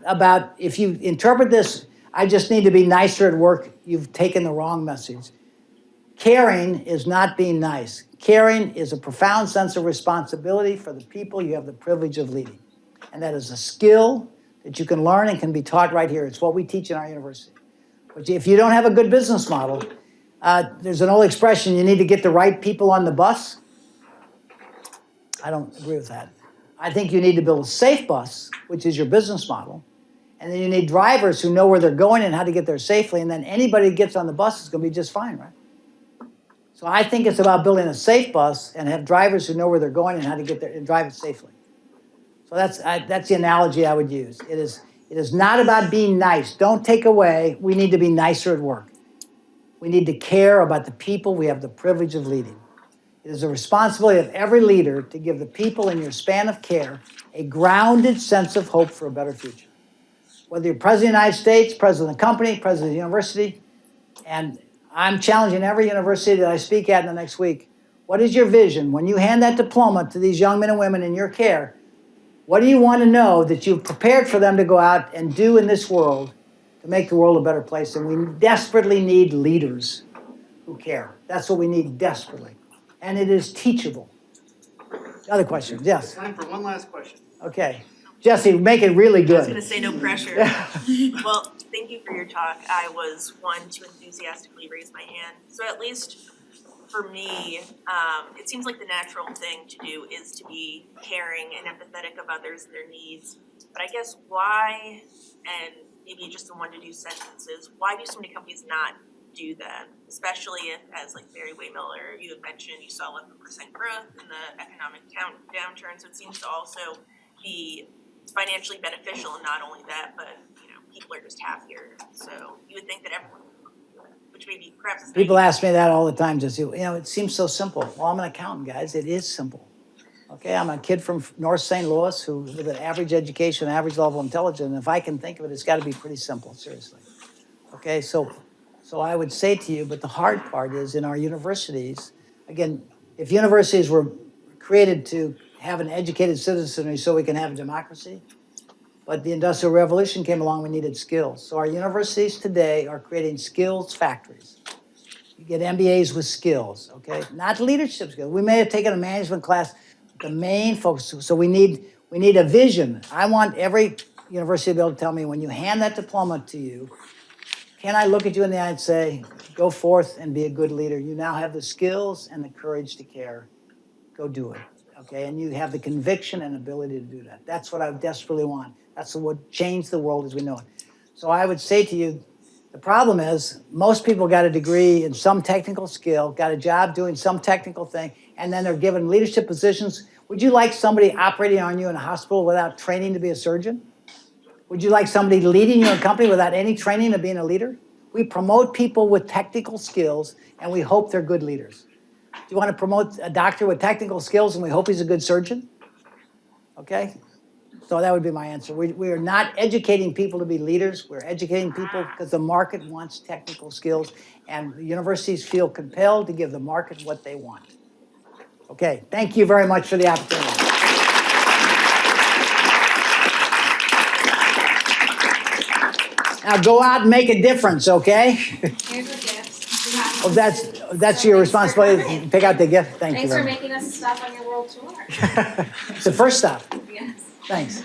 about, if you interpret this, I just need to be nicer at work, you've taken the wrong message. Caring is not being nice. Caring is a profound sense of responsibility for the people you have the privilege of leading. And that is a skill that you can learn and can be taught right here. It's what we teach in our university. But if you don't have a good business model, there's an old expression, you need to get the right people on the bus. I don't agree with that. I think you need to build a safe bus, which is your business model. And then you need drivers who know where they're going and how to get there safely. And then anybody that gets on the bus is going to be just fine, right? So I think it's about building a safe bus and have drivers who know where they're going and how to get there and drive it safely. So that's the analogy I would use. It is not about being nice. Don't take away, we need to be nicer at work. We need to care about the people we have the privilege of leading. It is the responsibility of every leader to give the people in your span of care a grounded sense of hope for a better future. Whether you're president of the United States, president of the company, president of the university, and I'm challenging every university that I speak at in the next week. What is your vision? When you hand that diploma to these young men and women in your care, what do you want to know that you've prepared for them to go out and do in this world to make the world a better place? And we desperately need leaders who care. That's what we need desperately. And it is teachable. Other questions? Yes. Time for one last question. Okay. Jesse, make it really good. I was going to say no pressure. Well, thank you for your talk. I was one to enthusiastically raise my hand. So at least for me, it seems like the natural thing to do is to be caring and empathetic of others and their needs. But I guess why, and maybe just in one to do sentences, why do so many companies not do that? Especially if, as like Mary Waymiller, you had mentioned, you saw 11% growth in the economic downturn. So it seems to also be financially beneficial, and not only that, but people are just happier. So you would think that everyone would do it, which maybe perhaps people ask me that all the time. Just it seems so simple. Well, I'm an accountant, guys. It is simple. Okay, I'm a kid from North St. Louis who with an average education, average level of intelligence. And if I can think of it, it's got to be pretty simple. Seriously. Okay, so I would say to you, but the hard part is in our universities. Again, if universities were created to have an educated citizenry so we can have a democracy, but the Industrial Revolution came along, we needed skills. So our universities today are creating skills factories. You get MBAs with skills, okay? Not leadership skills. We may have taken a management class, but the main focus, so we need a vision. I want every university to be able to tell me when you hand that diploma to you, can I look at you in the eye and say, go forth and be a good leader. You now have the skills and the courage to care. Go do it, okay? And you have the conviction and ability to do that. That's what I desperately want. That's what would change the world as we know it. So I would say to you, the problem is most people got a degree in some technical skill, got a job doing some technical thing, and then they're given leadership positions. Would you like somebody operating on you in a hospital without training to be a surgeon? Would you like somebody leading you in a company without any training of being a leader? We promote people with technical skills, and we hope they're good leaders. Do you want to promote a doctor with technical skills, and we hope he's a good surgeon? Okay? So that would be my answer. We are not educating people to be leaders. We're educating people because the market wants technical skills, and the universities feel compelled to give the market what they want. Okay, thank you very much for the opportunity. Now go out and make a difference, okay? Here's a gift. Oh, that's your responsibility. Pick out the gift. Thank you Thanks for very much. making us a stop on your world tour. It's the first stop. Yes. Thanks.